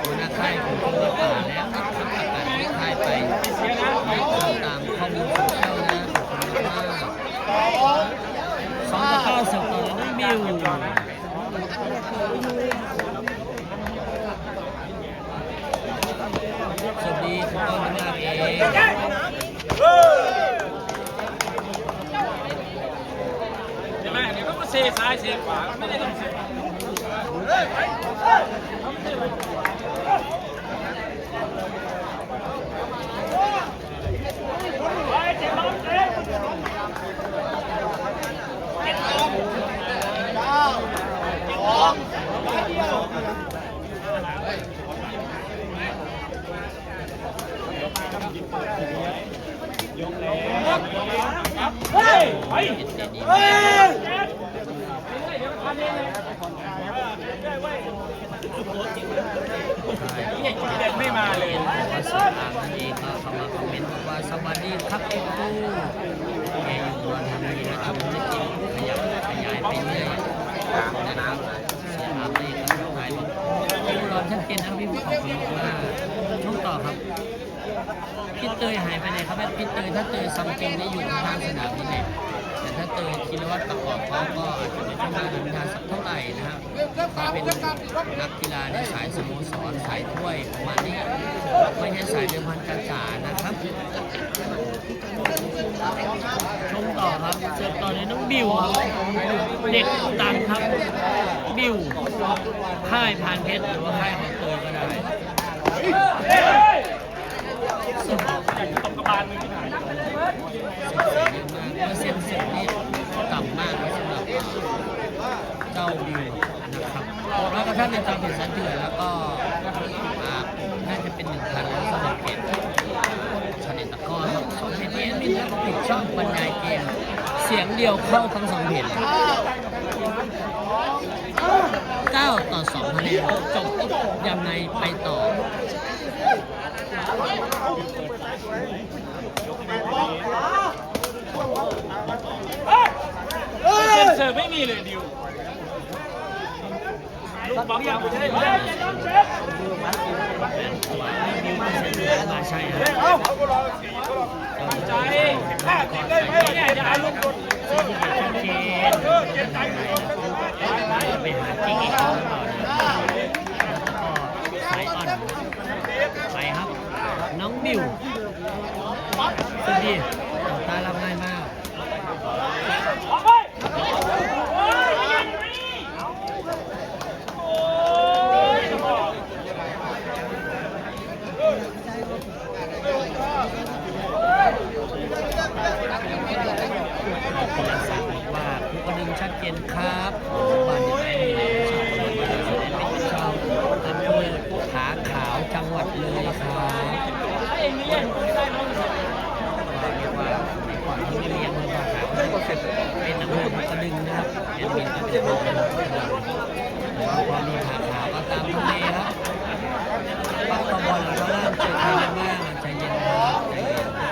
หัวหน้าค่ายของกรมป่าแล้วนะครับประกาศที่ค่ายไปให้ตามข้อมูลโซเชียลนะ2-9เสิร์ฟต่อเลยน้องบิวสวัสดีคุณต้นมากเองใช่ไหมเดี๋ยวก็เซซ้ายเซขวาไม่ได้ต้องเซเฮ้ยไปเฮ้ยไม่มาเลยสอบถามนั่นเองก็เข้ามาคอมเมนต์บอกว่าสวัสดีครับเอ็มตูแกอยู่ตัวทำดีนะทำธุรกิจขยับขยายไปเรื่อยนะครับเสียอาไปครับถ่ายรูปรอนชัดเจนนะพี่ขอบคุณมากช่วงต่อครับพี่เตยหายไปไหนครับแม่พี่เตยถ้าเตยซัมติงได้อยู่ข้างสนามนี่แหละแต่ถ้าเตยคิดว่าประกอบเขาก็อาจจะไม่ค่อยน่าจะทานสักเท่าไหร่นะครับเขาเป็นนักกีฬาในสายสโมสรสายถ้วยประมาณนี้ไม่ใช่สายเดิมพันจ๋าๆนะครับชมต่อครับเสิร์ฟต่อในน้องบิวเด็กดังครับบิวค่ายพานเพชรหรือว่าค่ายของเตยก็ได้ตบกระบาลมือที่ไหนเปอร์เซ็นต์เสียงนี่ต่ำมากสำหรับเจ้าบิวนะครับแล้วก็ท่านในจอมผิดสันเถื่อนแล้วก็น่าจะเป็น1,000แล้วสำหรับเพจชาเน็ตตะก้อ2เพจนี้มีทั้งผิดช่องบรรยายเกมเสียงเดียวเข้าทั้ง2เพจ9-2คะแนนจบยำในไปต่อ เสิร์ฟไม่มีเลยดิวลูกบอลยังไม่ใช่ มาใช่ครับใจเนี่ยจะเอาลูก ชัดเจนไปหาที่เอกก่อนสายอ่อนไปครับน้องบิวสุดดีตารับง่ายมากว่าผู้กระดึงชัดเจนครับบ้านอยู่ไหนเป็นชาวอำเภอขาขาวจังหวัดเลยครับเรียกว่าก่อนที่ไม่เรียนภาษาเป็นอำเภอผู้กระดึงนะครับแอดมินก็จะบอกพอมีขาขาวก็ตามทะเลครับปักตะบอลก็เริ่มเจอใครกันบ้างใจเย็นครับใจเย็น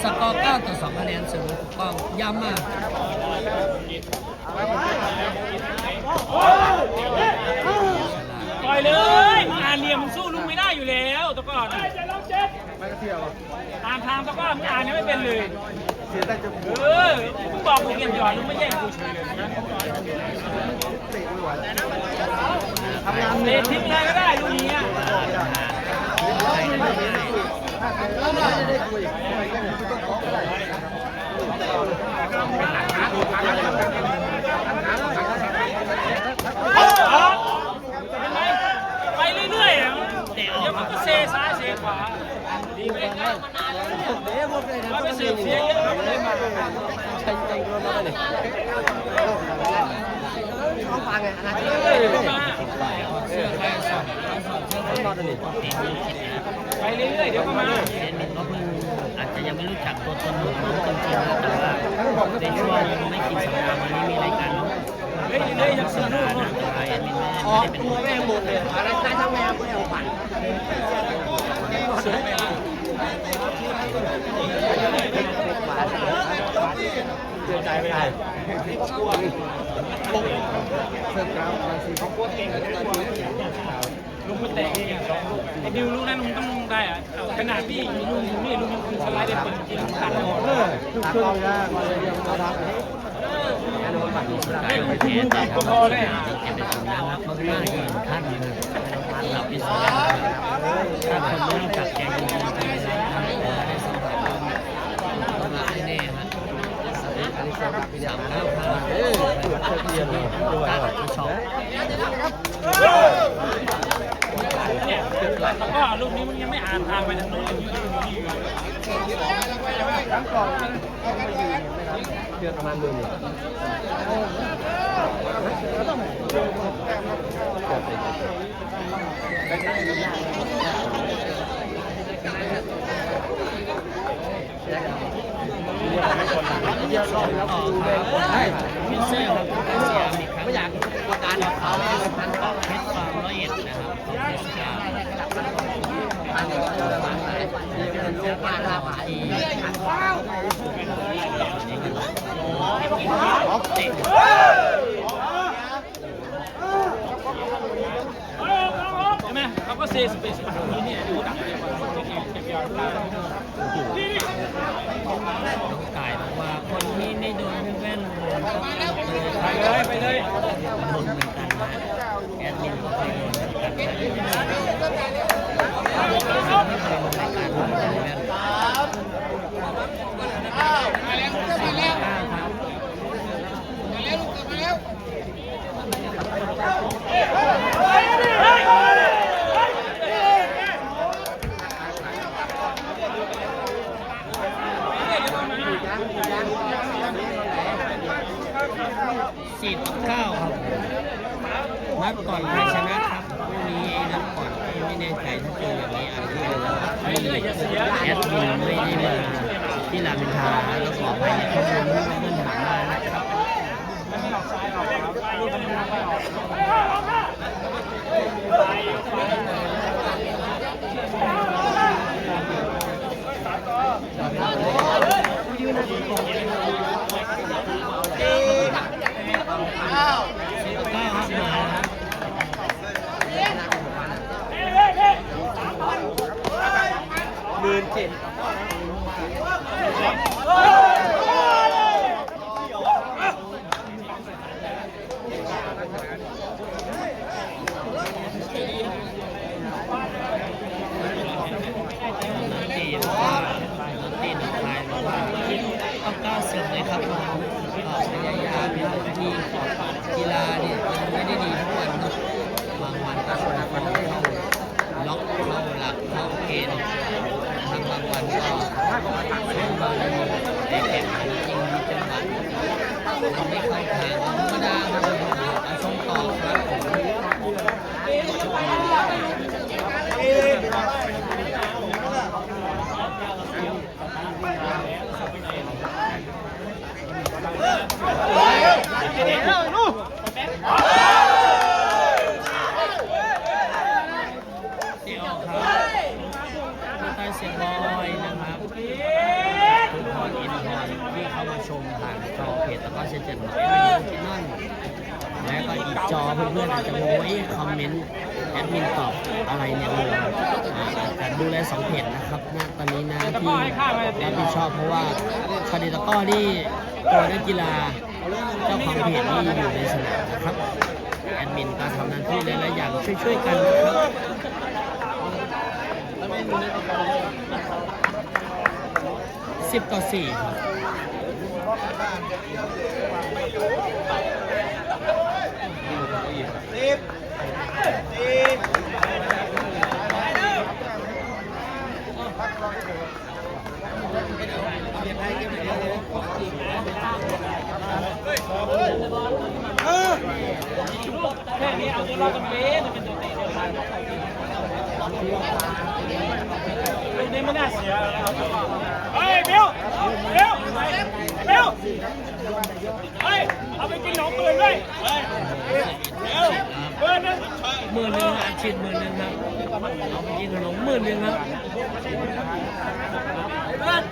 สกอร์9-2คะแนนเสมอถูกต้องย้ำมากปล่อยเลยมึงอ่านเหลี่ยมมึงสู้ลุงไม่ได้อยู่แล้วตะก้อนตามทางตะก้อนมึงอ่านยังไม่เป็นเลยมึงบอกกูเกียนหยอดลุงไม่แย่งกูเฉยเลยนะเตะทิ้งเลยก็ได้ลุงนี้ไปเรื่อยๆเดี๋ยวมันก็เซซ้ายเซขวาดีไปเลยว่าไปเสียเยอะครับเลยมาใช่ใจร้อนเลยห้องฟังไงอนาคตเสื้อแค่สองเสื้อแค่นอนเลยไปเรื่อยๆเดี๋ยวก็มาเรียนมินก็เพิ่งอาจจะยังไม่รู้จักตัวตนของน้องจริงๆนะแต่ว่าในช่วงไม่กี่สัปดาห์มานี้มีรายการเรื่อยๆยังสนุกออกตัวแม่หมดเลยอะไรได้ทั้งแม่ไม่เอาปั่นเตือนใจไม่ได้ลุงไปเตะเองไอ้ดิวลูกนั้นลุงต้องได้อะขนาดที่ลุงนี่ลุงยังสไลด์ได้เปิดจริงตัดหมดทุกช่วงยากเลยยังมาทำได้โอเคได้ก็พอเลยจะเป็นน่ารักมากๆอย่างท่านเลยรับพิเศษถ้าคนไม่รู้จักแกจริงๆก็ได้สัมผัสมาที่นี่ฮะ3 9 5ตาชอบเนี่ยแล้วก็ลูกนี้มันยังไม่อ่านทางไปทางโน้นทั้งกล่องเดือนประมาณเดือนเยอะรอบแล้วดูเลยมิเซลเสียมีครั้งอยากกดดันเขาไม่ได้ทันต่อเพชรฟาร์ม101นะครับเทศกาลอันนี้ก็จะมาเป็นลูกบ้าน5 บาทเตะใช่ไหมเขาก็เซสเปซแบบนี้เนี่ยดูดักเลยว่าเก็บยอดน้องไก่บอกว่าคนที่ไม่โดนแว่นไปเลยโดนเหมือนกันนะแอดมินก็เคยโดนเหมือนกันไม่เคยลงรายการโดนแว่น4-9 ครับนัดก่อนใครชนะครับพรุ่งนี้นัดก่อนไม่แน่ใจถ้าเจอแบบนี้อาจจะแอดมินไม่ได้มาที่รามอินทราแล้วขอให้ข้อมูลที่เงื่อนถามมานะครับ ไม่เข้าทางธรรมดาครับเอาชมต่อครับเสียออกครับใต้เสียบอยนะครับคุณพรอินทร์ที่เข้ามาชมผ่านจอเพจแล้วก็เช่นๆที่นั่นแล้วก็อีกจอเพื่อนๆอาจจะงงว่าคอมเมนต์แอดมินตอบอะไรเนี่ยงงแต่ดูแล2เพจนะครับณตอนนี้นะที่รับผิดชอบเพราะว่าคดีตะก้อที่ตัวนักกีฬาเจ้าของเพจที่อยู่ในสนามนะครับแอดมินก็ทำหน้าที่หลายๆอย่างช่วยๆกันนะครับ10-4ครับแค่นี้เอาตัวรอดกันเว้ยจะเป็นตัวเตะลูกนี้ไม่น่าเสียเฮ้ยเบลเฮ้ยเอาไปกินหนมปืนด้วยเบลนึง10,000อาชีพ10,000ครับเอาไปกินขนม10,000ครับ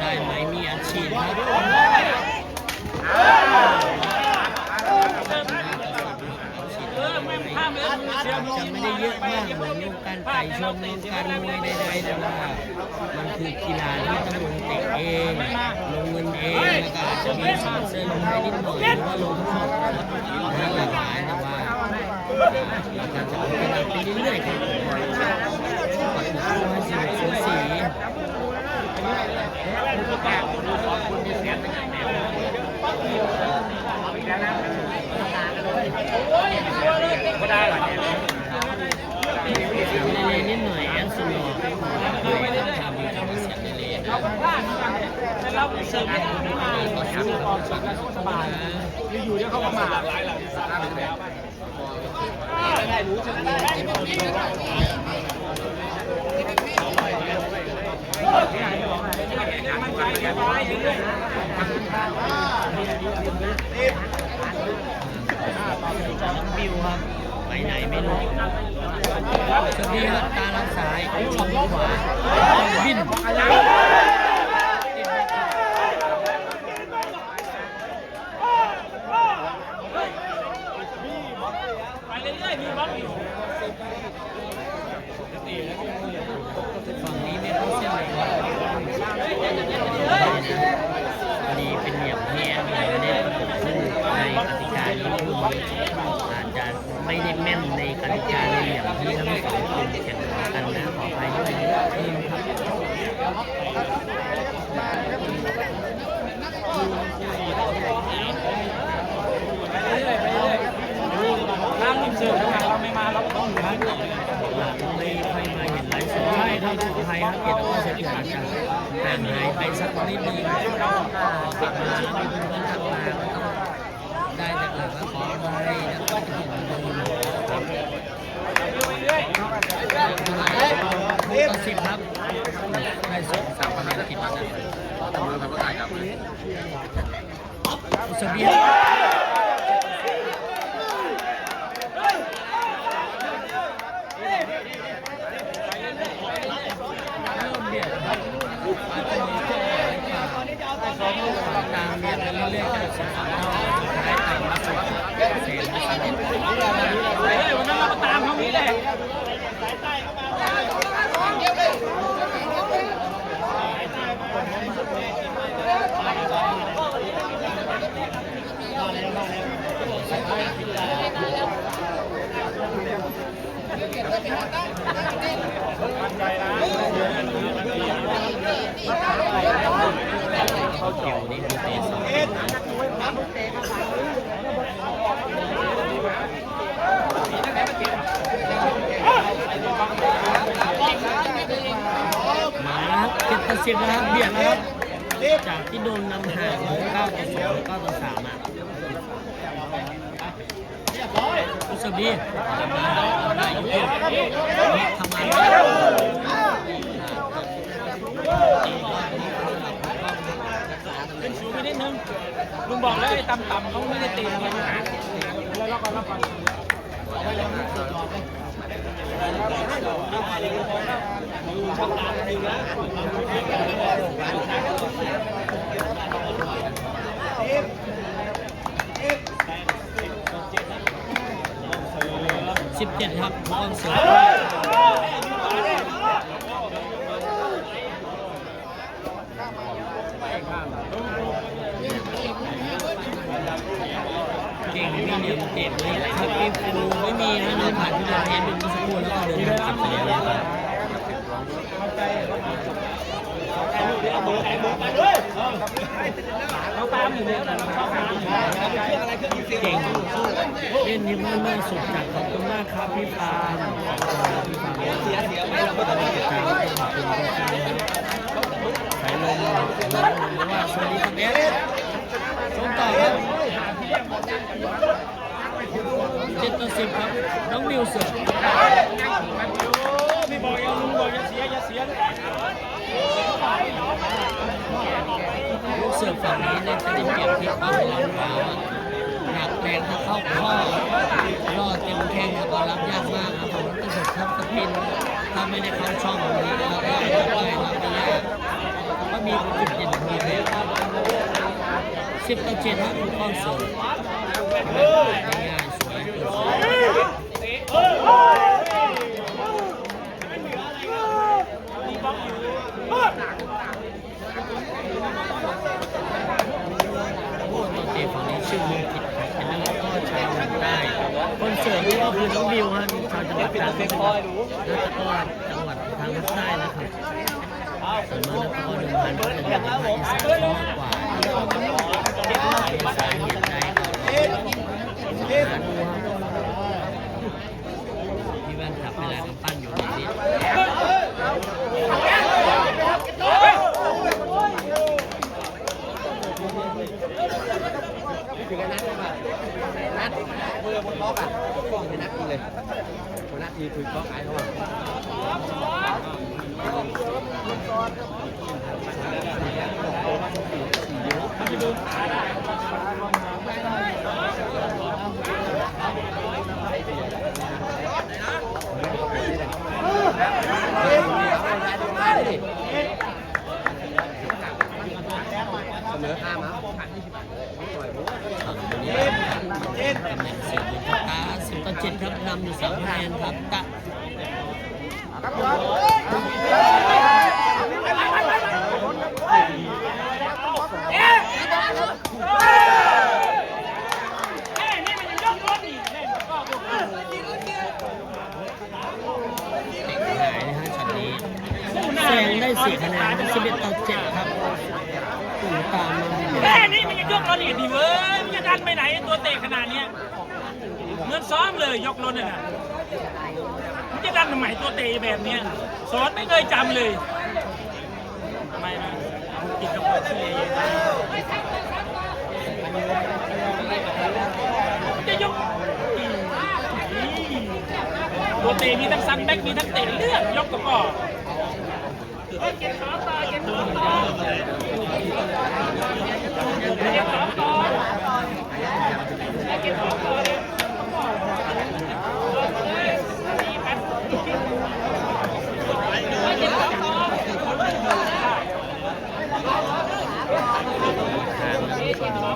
ได้ไหมมีอาชีพครับจะไม่ได้เยอะมากเหมือนวงการไก่ชนวงการมวยใดๆแต่ว่ามันคือกีฬาที่ต้องลงเตะเองลงเงินเองแล้วก็อาจจะมีสปอนเซอร์ลงให้นิดหน่อยหรือว่าลงทั้งหมดนะหลากหลายแต่ว่าเราจะพัฒนาไปเรื่อยๆครับปัจจุบันก็ได้หรอเนี่ย เล่นนิดหน่อยแอนซูโน่ไม่ได้ทำทำเสียงเล่นเราเสิร์ฟให้ดูมาก็ทำความสบายอยู่ๆจะเข้ามาหลากหลายหลังได้รู้ชนะบิวครับไปไหนไม่รู้สวัสดีครับตาลังสายชมขวาบินไปเรื่อยๆมีบล็อกอยู่ฝั่งนี้ไม่เข้าเส้นเลยครับพอดีเป็นเหลี่ยมที่แอนไม่ได้ประกบคู่ในกติกานี้คืออาจจะไม่ได้แม่นในกติกาในเหลี่ยมที่ทั้งสองคนแข่งกันนะขออภัยด้วยทางริมเสือเราไม่มาเราก็ต้องหลังไม่ค่อยมาเห็นไลฟ์สดใช่ครับขออภัยครับเกียรติว่าเสียเกิดจากห่างหายไปสักนิดนึงกลับมาแล้วมีเพื่อนทักมาก็ต้องได้แต่เกิดว่าขออภัยแล้วก็จะเห็นดู10ครับได้3คะแนนกินมาแล้วสวัสดีครับตามเรียนไปเรื่อยๆจาก2 เท่าท้ายตามมาสุดเสียงไม่สำเร็จวันนั้นเราก็ตามเขานี้แหละเขาเกี่ยวนี่คือเตะ2มาครับ7-10นะครับเบียดนะครับ จากที่โดนนำห่าง9-2 9-3อ่ะรู้สึกดีได้อยู่ทำงานเป็นชูไปนิดนึงลุงบอกแล้วไอ้ต่ำๆเขาไม่ได้ตีอะไรนะแล้วล็อกก่อน17ครับกองเสือเก่งไม่เนียมเก่งเลยครับพี่ฟูไม่มีนะเดินผ่านที่เราเห็นเป็นสักครู่แล้วก็เดินกลับไปเลยเราตามอยู่แล้วนะเราตามอยู่เก่งเล่นยิ้มมากสุดจัดขอบคุณมากครับพี่ปานเสียไม่เราก็ต้องติดตามขอบคุณสายลมว่าสวัสดีครับเอสชมต่อครับ7-10ครับน้องมิวเสือพี่บอกอย่าลุงบอกอย่าเสียลูกเสือฝั่งนี้เนี่ยจะได้เปรียบที่ความร้อนร้าวหนักแรงถ้าเข้าข้อรอดเต็มแข้งแล้วก็รับยากมากครับผมต้องถูกทับตะพินถ้าไม่ได้เข้าช่องตรงนี้รับได้รับไม่ยากก็มีจุดเด่นมีเลย10-7ครับคุณก้องเสือง่ายสวยตัวเตะฝั่งนี้ชื่อมุงกิจเป็นนักก็ชาวได้คนเสิร์ฟนี่ก็คือน้องบิวฮะชาวจังหวัดกาญจนบุรีแล้วก็จังหวัดทางภาคใต้นะครับส่วนมากแล้วก็1,000ก็จะเป็นภาคอีสานมากกว่าสาเหตุใดพี่แว่นขับไปแล้วกำปั้นอยู่นิดถึงนัดเลยนัดมือบนบล็อกอ่ะกล้องเป็นนัดเลยคนนัดทีคือบล็อกไอ้เขาเสมอข้ามครับ10-7ครับนำอยู่3คะแนนครับตะแซงได้4คะแนน11-7ครับตู่ตามมาแม่นี่มันจะยกรถอีกดีเว้ยมันจะดันไปไหนตัวเตะขนาดนี้เหมือนซ้อมเลยยกรถน่ะมันจะดันทำไมตัวเตะแบบนี้สอนไม่เคยจำเลยทำไมนะกินกับคนที่จะยกตัวเตะมีทั้งซันแบ็กมีทั้งเตะเลือดยกกับก่อเก็บขาตาเก็บขาตาเก็บขาตาเก็บขาตา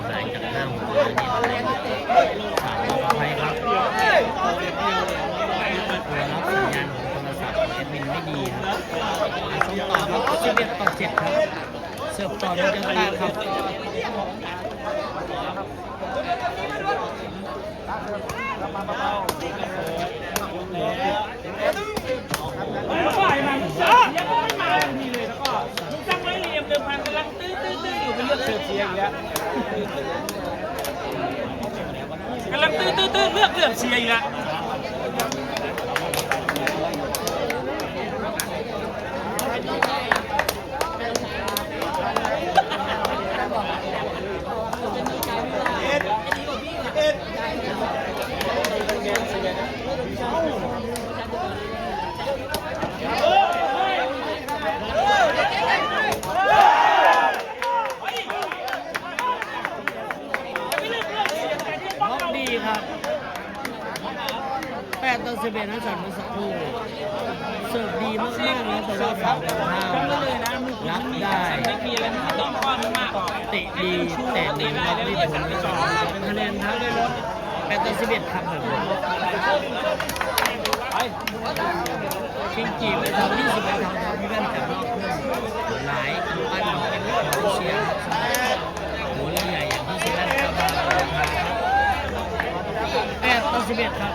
สายจากหน้าหัวนี่ถามว่าใครครับตัวรับสัญญาณของโทรศัพท์แอดมินไม่ดีครับส่งต่อครับ11-7ครับเสิร์ฟต่อโดยจังตาครับฝ่ายมันยังไม่มาทีเลยแล้วก็จังไรเหลี่ยมเดิมพันกำลังตื้ออยู่เป็นเลือดเสือเสียอีกแล้วกำลังตื้อเลือดเสียอีกแล้ว ครับ8-11นะสันเมื่อสักครู่เสิร์ฟดีมากๆนะแต่ว่าฝั่งตรงข้ามรับได้ ไม่มีอะไรมันต้องก้อนมาก เตะดีแต่เตะรับไม่ถึงนะครับเป็นคะแนนครับ8-11ครับผมชิงจีบไปทำ20ไปทำพี่แว่นจากนอกเพื่อนหลายกำปั้นของเชียร์โหเรื่องใหญ่อย่างที่เชียร์นั่นก็มา8-11ครับ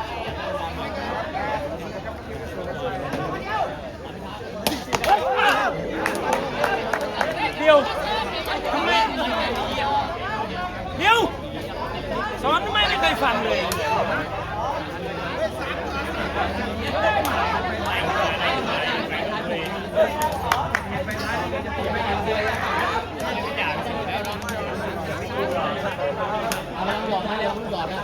เดี๋ยวทำไมเดี๋ยวสอนทำไมไม่เคยฟังเลยบอกมาเร็วคุณสอนนะ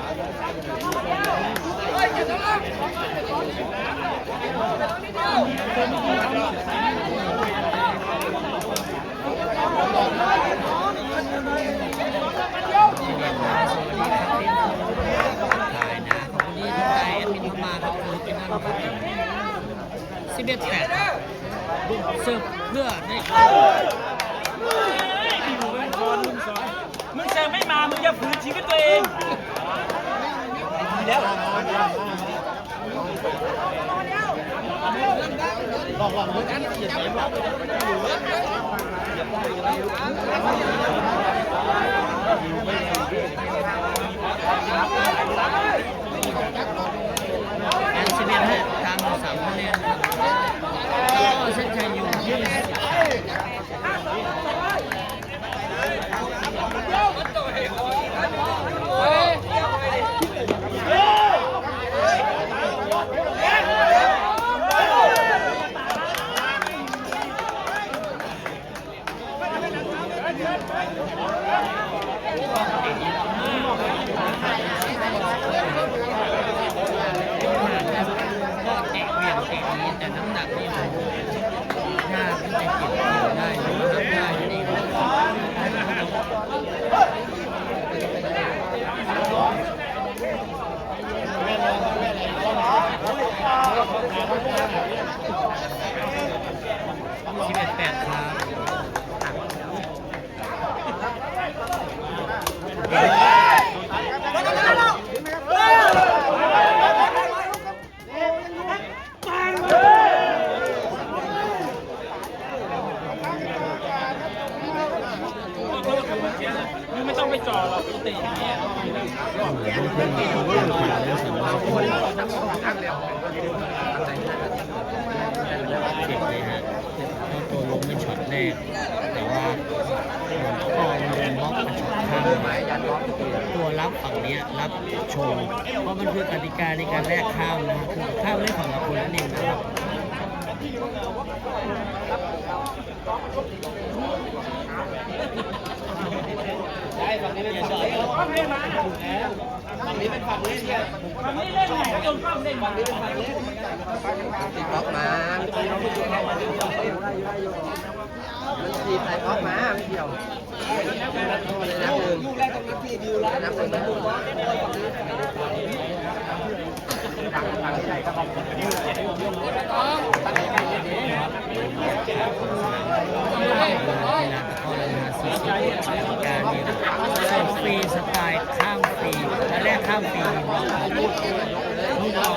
11-8เสิร์ฟเพื่อได้มึงเจอไม่มามึงจะฝืนชีวิตตัวเองแล้วบอกเหมือนกันเสียใจมาก11ให้ตาม3คะแนนก็เส้นชัยอยู่แต่น้ำหนักนี่มันยากที่จะเก็บได้หรือรับได้ดี11-8ครับมึงไม่ต้องไปจ่อหรอกตีอย่างเงี้ยเจ็บเลยฮะตัวลงเป็นช็อตแรกแต่ว่าก็ลงบล็อกเป็นช็อตข้างตัวรับฝั่งนี้รับโชว์เพราะมันคือกติกาในการแลกข้ามนะครับคือข้ามเล่นของเราคนนั่นเองนะครับฝั่งนี้เป็นฝั่งเล่นฝั่งนี้เป็นฝั่งเล่นเนี่ยฝั่งนี้เล่นไหนโดนฝั่งเล่นฝั่งนี้เป็นฝั่งเล่นติดบล็อกมามันตีใส่บล็อกมาไม่เกี่ยวลูกแรกตรงนี้พี่ดิวแล้วนับหนึ่งนะลูกใหญ่ครับการนี้เสิร์ฟฟรีสไตล์ข้ามฟรีและแรกข้ามฟรีลูกเรา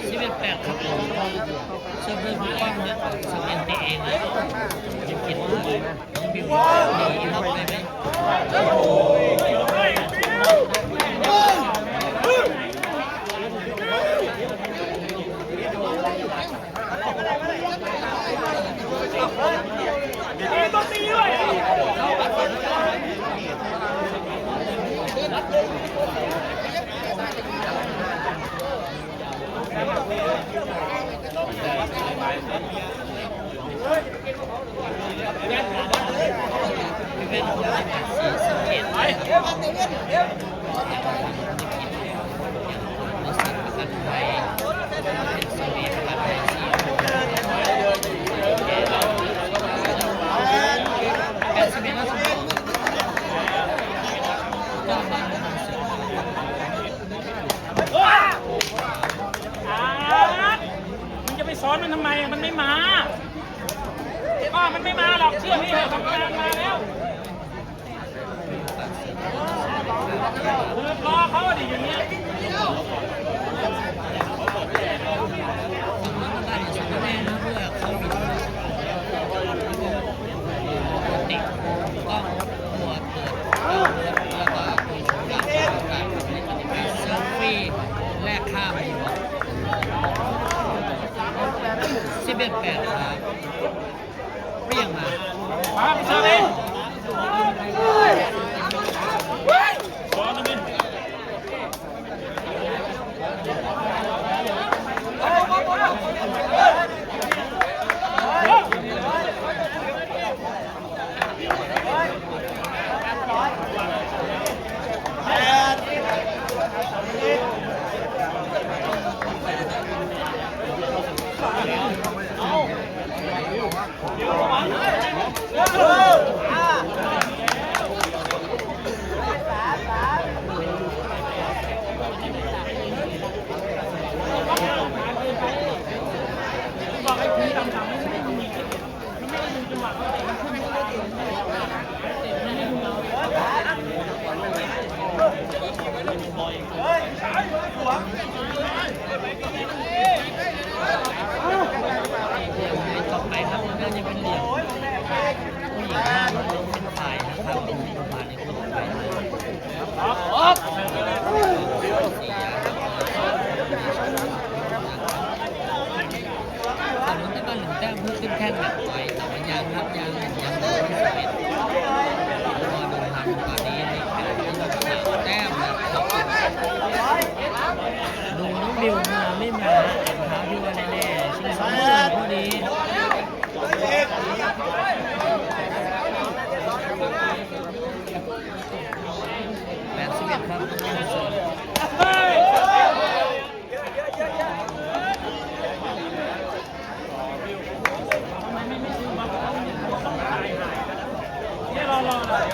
11-8ครับผมเซิร์ฟเวอร์พี่ป้อมเนี่ย10 NT เองเลยจะกินน้องบิวดีครับได้ไหม เป็นคนในแบบสีสเกตไปรถสัตว์ประกันภัยเป็นสวีประกันภัยสี81 แล้วเจ้าบ้านมันเสือ มึงจะไปสอนมันทำไมมันไม่มาก็มันไม่มาหรอกเชื่อพี่เถอะทำงานมาแล้วรอเขาดิอย่างเงี้ย ได้สำนักงานนะเพื่อเขาบิดติดกล้องหัวเปิดแล้วก็คุยหลังการในปฏิบัติเซลฟี่แลกค่าไปหมด11-8ครับเรียงมา มาไปเชิญเลยสอนนะมินบอกให้พี่ทำไม่ได้มันไม่ได้ดูจังหวะเขาเตะมันขึ้นไม่ได้ไม่ได้ดูเราต่อไปครับมันน่าจะเป็นเหลี่ยมผู้หญิงห้ามลงเป็นฝ่ายนะครับเป็นประมาณนี้คนไปฝั่งนู้นก็หนึ่งแต้มเพิ่มขึ้นแค่หนักหน่อยแต่ว่ายังครับยังโดนไม่สำเร็จพอโดนทันตอนนี้นี่เป็น3 แต้มนะครับดูน้องบิวมาไม่มาเท้าที่ว่าแน่ๆชิง20,000พอดี81ครับเนี่ยรอเลย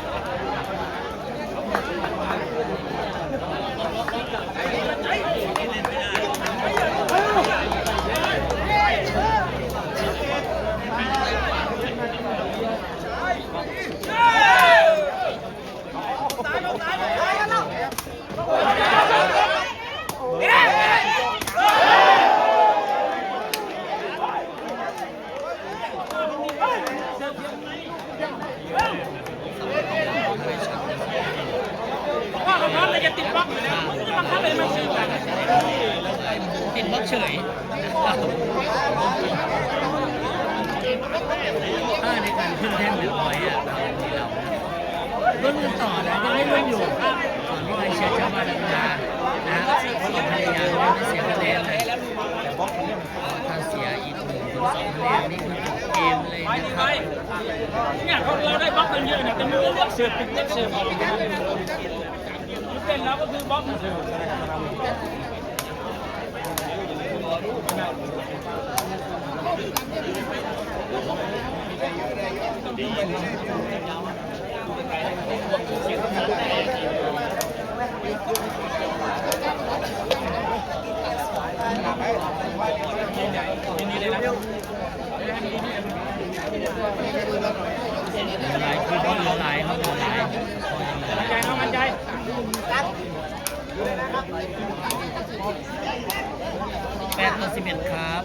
ว่าเขาพัดเลยจะติดบล็อกอยู่แล้วมึงจะมาพัดเลยมันซื้อกัน ติดบล็อกเฉยถ้าในการขึ้นแท่นแบบบอยอ่ะเรารุ่นต่อนะยังไม่รุ่นอยู่ก่อนที่ใครเชียร์เจ้าบ้านดังนะเขาบอกพยายามไม่เสียคะแนนเลยถ้าเสียอีก1-2 คะแนนนี่คือจบเกมเลยนะครับ เนี่ยเราได้บล็อกกันเยอะเนี่ยแต่มึงก็บล็อกเสือติดเล็กเสือบอกเป็นแล้วก็คือบล็อกเสือนี่เลยนะหลายคือเขาหลายครับหลายใจน้องมันใจ8-11ครับ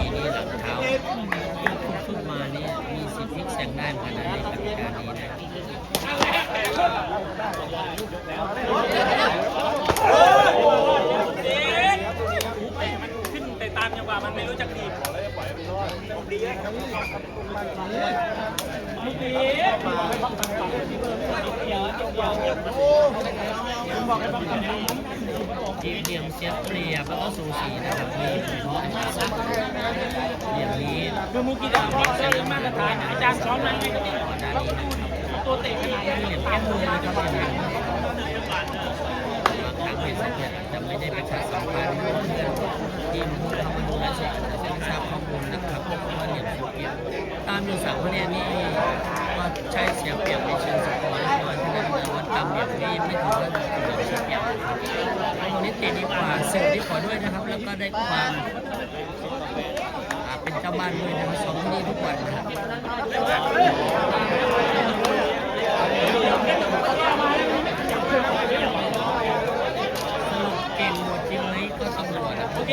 นี่หลังเท้าฝึกมานี่มีสิทธิ์พลิกแซงได้เหมือนกันนะในการนี้นะมันขึ้นแต่ตามจังหวะมันไม่รู้จักที ทีมเหลี่ยมเสียเปรียบแล้วก็สูสีนะครับมีเพราะเหลี่ยมนี้ คือมูกิดามีเรื่องมาตรฐานอาจารย์สอนมาไงก็นี่ ก่อนหน้านี้นะครับ ตัวเตะขนาดนี้ เหลี่ยมแก้มือนะครับเหลี่ยมทางเพจสังเกตจะไม่ได้ประชาสัมพันธ์ทีมผู้ทำมาดูแลสดจะได้ทราบข้อมูลนะครับว่าเหลี่ยมเสียเปรียบตามอยู่3คะแนนนี่ก็ใช่เสียเปรียบในเชิงสกอร์แน่นอนฉะนั้นว่าตามเหลี่ยมนี้ไม่ถือว่าเสียเปรียบนะครับตรงนี้เตะดีกว่าเสิร์ฟดีกว่าด้วยนะครับแล้วก็ได้ความเป็นเจ้าบ้านด้วยนะครับซ้อมที่นี่ทุกวันนะครับสรุปเก่งหมดจริงไหมก็ตำรวจ โอเค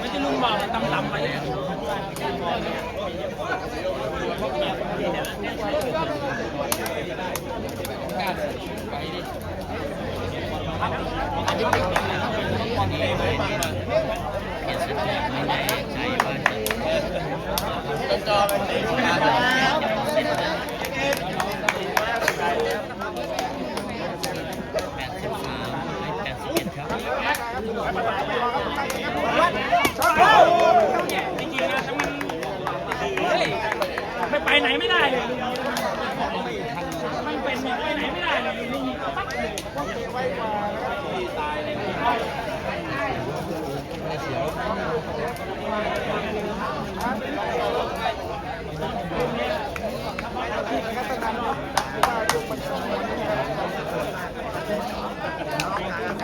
มันจะลุงบอกต่ำๆไปเลยจริงๆนะถ้ามันไม่ไปไหนไม่ได้เลยมันเป็นไปไหนไม่ได้เลยลุงปั๊บ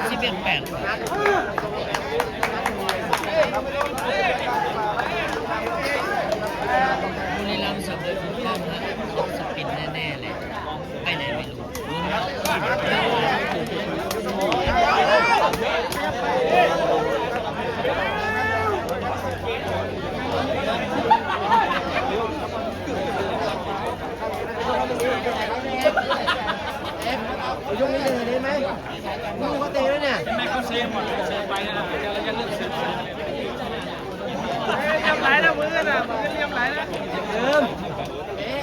ที่เป็น8บุรีรัมย์สับเลยคุณป้อมนะเขาสปินแน่ๆเลยไปไหนไม่รู้ยกนี้เลยได้ไหมมึงเขาเตะด้วยเนี่ย แม่เขาเซฟหมดเซฟไปนะจะเลือกเซฟเรียบไหลนะมือน่ะมือเรียบไหลนะเดิมเอ๊ะ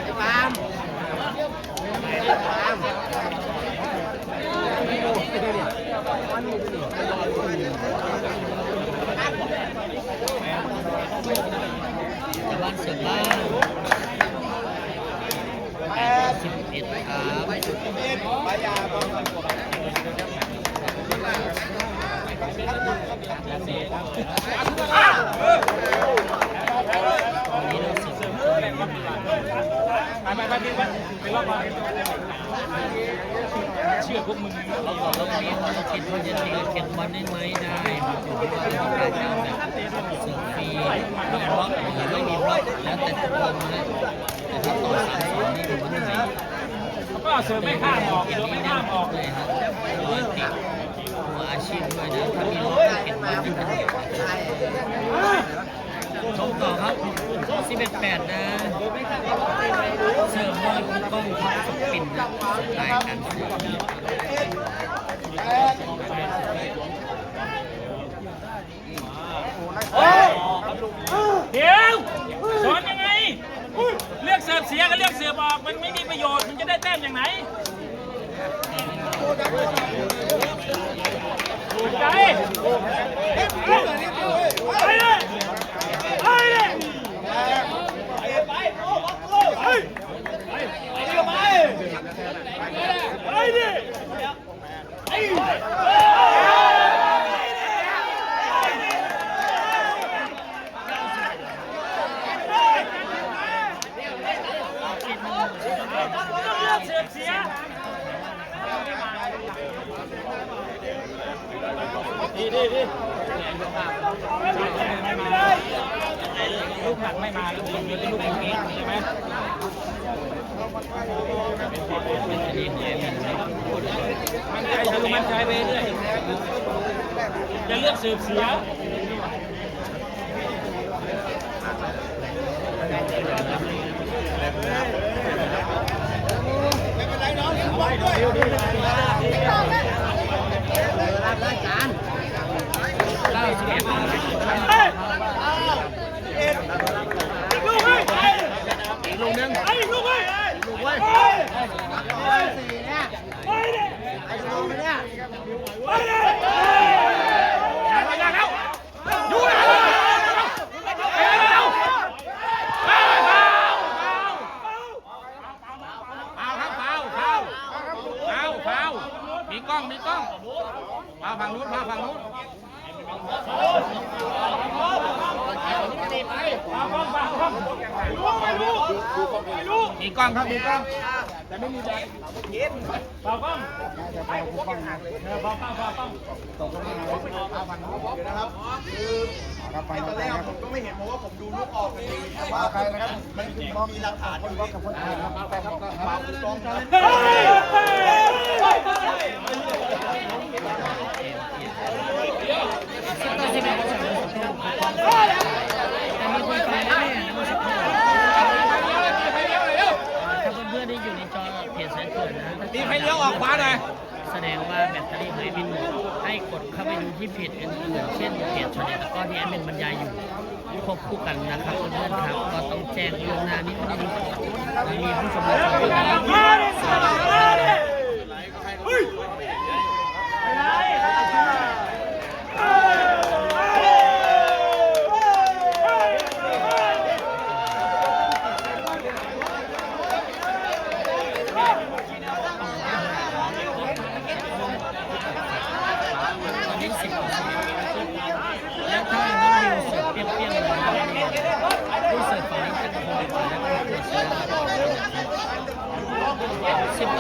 จะตามตะวันเสือบ้าง11ครับไปยาบอลเชื่อพวกมึง เราบอกว่าวันนี้เขาจะคิดว่าจะตีเก็บบอลได้ไหมได้ครับผมว่าต้องการจะแบบเสิร์ฟฟรีมีบล็อกหรือไม่มีบล็อกแล้วแต่ทุกคนนะแต่ถ้าต่อ3-2นี่ผมว่าเหนื่อย ก็เสือไม่ข้ามออกเสือไม่ข้ามออก เลยครับร้อยติดตัวอาชีพด้วยนะถ้ามีล็อกเก็บบอลที่มันชมต่อครับ11-8นะเสิร์ฟบอลกล้องพับสปินนะสไตล์การเสิร์ฟเดี๋ยวสอนยังไงเลือกเสิร์ฟเสียกับเลือกเสิร์ฟออกมันไม่มีประโยชน์มันจะได้แต้มอย่างไหนใจไปเลยไปเลยไปดิเสียเสียดีลูกหนักไม่มาลูกยิงเป็นลูกเก่งใช่ไหมมันใจคือมันใจไปเรื่อยจะเลือกสืบเสียไม่เป็นไรน้องบอลด้วยรับรายการ91 มีกล้องครับมีกล้องแต่ไม่มีแบต เปล่ากล้อง เป่ากล้อง เปล่ากล้องเปล่ากล้อง ตกลงมาเอาพันนะครับครับไปตอนแรกผมก็ไม่เห็นเพราะว่าผมดูลูกออกเลยว่าใครนะครับมันมีหลักฐานคนบล็อกกับคนอื่นครับไปครับมาลองกัน เฮ้ย ต่อ11แต่มีคนไปแล้วเนี่ยนะเมื่อสักครู่ถ้าเพื่อนๆที่อยู่ในจอเพจแสนเขื่อนนะ ตีไฟเลี้ยวออกขวาหน่อย แสดงว่าแบตเตอรี่หายบินหมดให้กดเข้าไปดูที่เพจอื่นๆเช่นเพจชนตะก้อที่แอดมินบรรยายอยู่ควบคู่กันนะครับเพื่อนๆครับก็ต้องแจ้งล่วงหน้านิดนึงมีผู้ชมในสายนะครับแล้วถ้าน้องมิวเสิร์ฟเปรี้ยงๆเลยผู้เสิร์ฟฝั่งนี้จะโทรไปแล้วก็ตัวเสิร์ฟ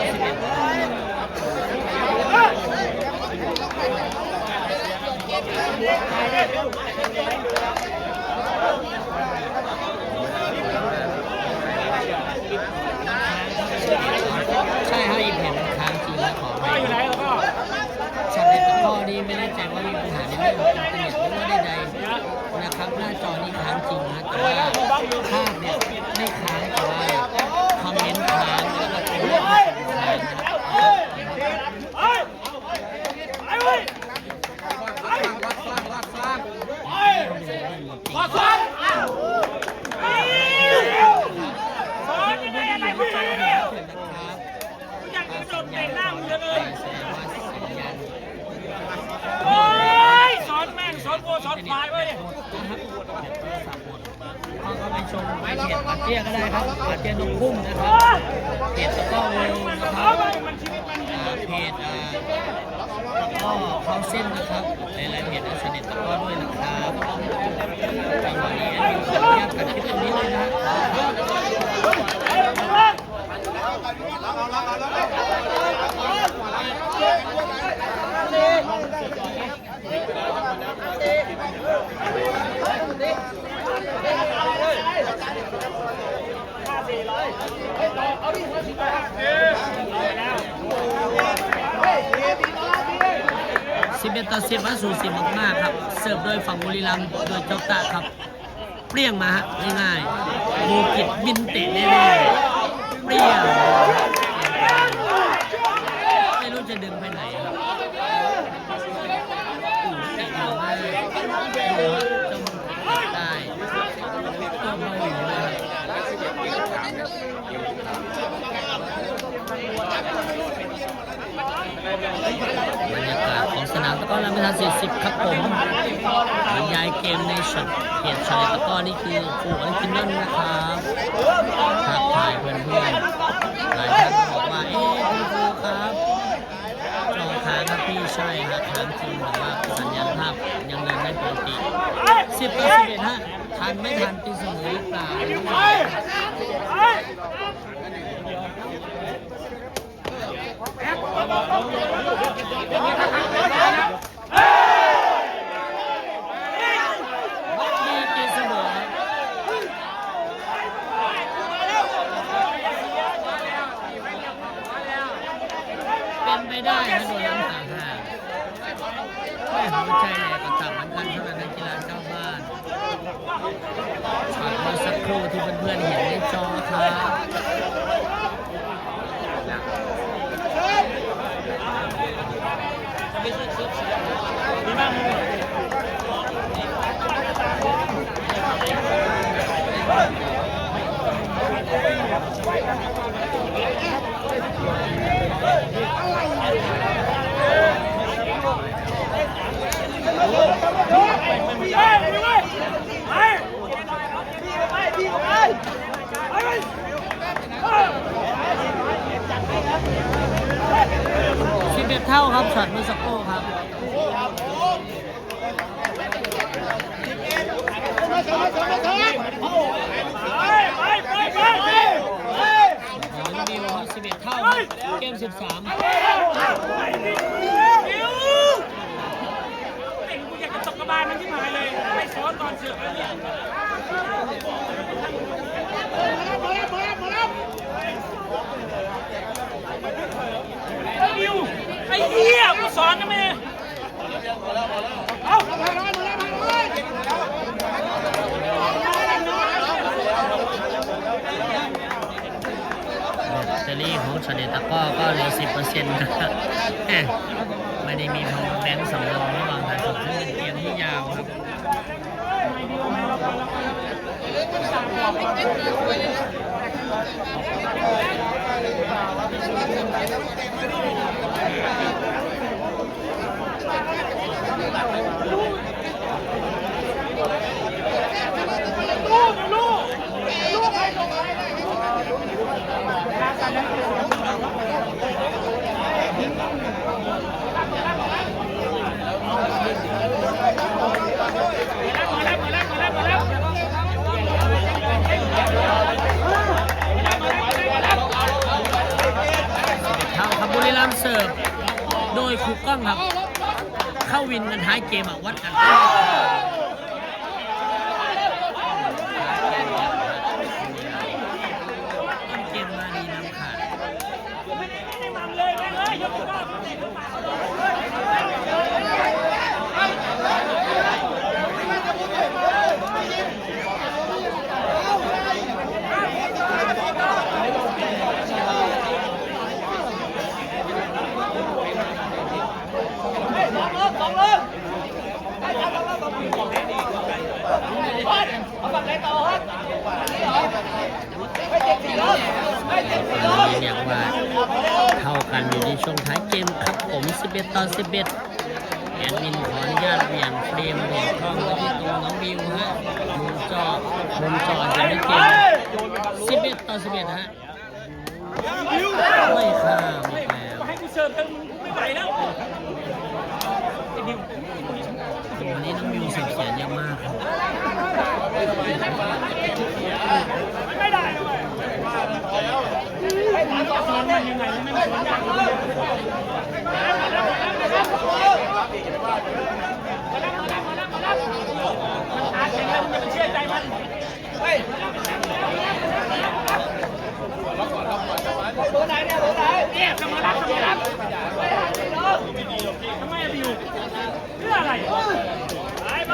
ใช่ฮะอีกแผ่นมันค้างจริงแล้วขอ ป้าอยู่ไหนแล้วก็ ช็อตในตะก้อนี้ไม่แน่ใจว่ามีปัญหาในเรื่องของอินเทอร์เน็ตหรือว่าใดๆนะครับหน้าจอนี้ค้างจริงนะแต่ว่าภาพเนี่ยไม่ค้างแต่ว่าคอมเมนต์ค้างแล้วก็เป็นเรื่องที่สำคัญนะครับ ขอสอนสอนยังไงอะไรพวกนี้เนี่ยอยากจะโดดเตะหน้ามึงเลยโอ้ยสอนแม่งสอนโบสอนควายเว้ย เข้าไปชมเพจปาเตี้ยก็ได้ครับปาเตี้ยนกพุ่มนะครับเพจตะก้อเวลนะครับเพจก็เข้าเส้นนะครับหลายๆเพจเสด็จตะก้อด้วยนะครับจังหวะนี้ขออนุญาตตัดคลิปตรงนี้เลยนะ11-10สูสีมากๆครับเสิร์ฟโดยฝั่งบุรีรัมย์โดยเจ้าตะครับเปรี้ยงมาฮะง่ายๆบูกิจบินเตะแน่ๆเปรี้ยงไม่รู้จะดึงไปไหนครับเตะยาวมากดูจมได้ตัวเบาอยู่เลยบรรยากาศของสนามตะกร้อลำพิธา40ครับผมบรรยายเกมในช็อตเพจช็อตตะกร้อนี่คือฟูออริจินอลนะครับทักทายเพื่อนๆหลายท่านบอกว่าคุณครูครับจอค้างครับพี่ใช่ฮะค้างจริงแต่ว่าสัญญาณภาพยังเดินได้ปกติ10-11ฮะทันไม่ทันตีเสมอหรือเปล่ามีตีเสมอเป็นไปได้นะโดนล้ำห่างไม่หัวใจแหลกกระตับเหมือนกันสำหรับนักกีฬาเจ้าบ้านช็อตเมื่อสักครู่ที่เพื่อนๆเห็นในจอครับดีมากเลย11 เท่าครับช็อตเมื่อสักครู่ครับ เกม 13 บิวเด็กกูอยากจะตกกระบาลมันที่มาเลยไปซ้อนตอนเสือกแล้วเนี่ยบิวไอ้เหี้ยกูสอนนะแม่เอา แบตเตอรี่ของชาเดตะก้อก็เหลือ 10% นะครับไม่ได้มีของแบงค์สำรองระหว่างถ่ายสดซึ่งเป็นเกมที่ยาวครับบุรีรัมย์เสิร์ฟโดยครูก้องครับเข้าวินกันท้ายเกมวัดกันเกมมาดีน้ำขาดเรียกว่าเท่ากันอยู่ในช่วงท้ายเกมครับผม11-11แอดมินขออนุญาตเปลี่ยนเฟรมบวกช่องแล้วที่ตรงน้องบิวฮะมุมจอจะไม่เกม11-11ฮะไม่ข้ามแล้ว ให้กูเสิร์ฟกันไม่ไหวแล้ว วันนี้น้องบิวเสียเยอะมากครับ ไม่ได้เลยสอนมันยังไงไม่สอนอย่างนี้มันขาดแข็งแล้วมึงจะไปเชื่อใจมันตัวไหนเนี่ยตัวไหนเนี่ยทำมารับทำไมอะบิวเพื่ออะไรไป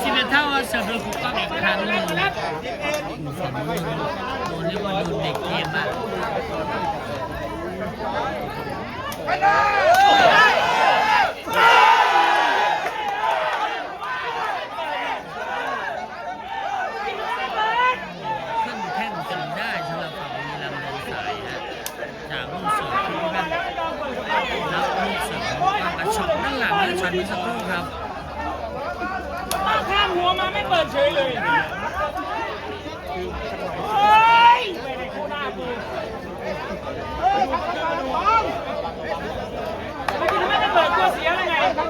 11 เท่าเสิร์ฟโดยครูก้องอีกครั้งหนึ่งฝั่งนู้นโดนเรียกว่าโดนเด็กเกมอะขึ้นแท่งจนได้สำหรับฝั่งบุรีรัมย์เดินสายฮะจากลูกเสิร์ฟคู่แรกแล้วลูกเสิร์ฟของกระช็อตด้านหลังและช็อตเมื่อสักครู่ครับ ข้ามหัวมาไม่เปิดเฉยเลยเฮ้ยไม่ได้โคตรกูไม่ได้เปิดตัวเสียเลยไงสัก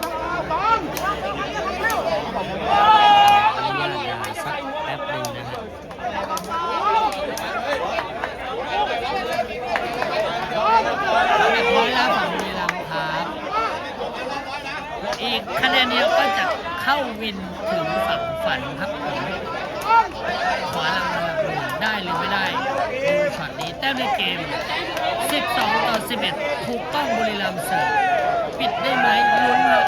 แป๊บหนึ่งนะฮะร้อยละฝั่งบุรีรัมย์ครับอีกคะแนนเดียวก็จะเข้าวินถึงฝั่งฝันครับผมขอรางวัลได้หรือไม่ได้ดูช็อตนี้แต้มในเกม12-11ถูกต้องบุรีรัมย์เสิร์ฟปิดได้ไหมลุ้นครับ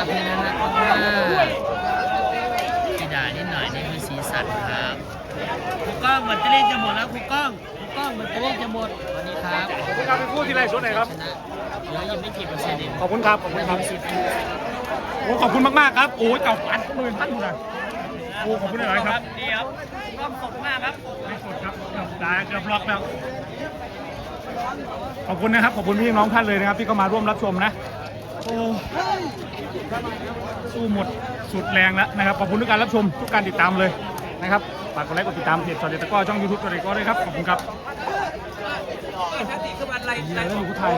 เพลงนั้นนะครับว่ากีฬานิดหน่อยนี่คือสีสันครับครูก้องแบตเตอรี่จะหมดแล้วครูก้องแบตเตอรี่จะหมดวันนี้ครับคุณการเป็นผู้ที่ไรชุดไหนครับชนะเหลือยังไม่กี่เปอร์เซ็นต์เองขอบคุณครับโอ้ขอบคุณมากๆครับโอ้ยเก่าพันหมื่นท่านเลย โอ้ขอบคุณหลายครับ นี่ครับกล้องสดมากครับ ไม่กดครับตายเกือบล็อกแล้วขอบคุณนะครับขอบคุณพี่น้องท่านเลยนะครับที่เข้ามาร่วมรับชมนะโอ้สู้หมดสุดแรงแล้วนะครับขอบคุณทุกการรับชมทุกการติดตามเลยนะครับฝากกดไลค์กดติดตามเพจสอดเด็ดตะก้อช่อง YouTube สอดเด็ดตะก้อด้วยครับขอบคุณครับเรื่องผู้ไทย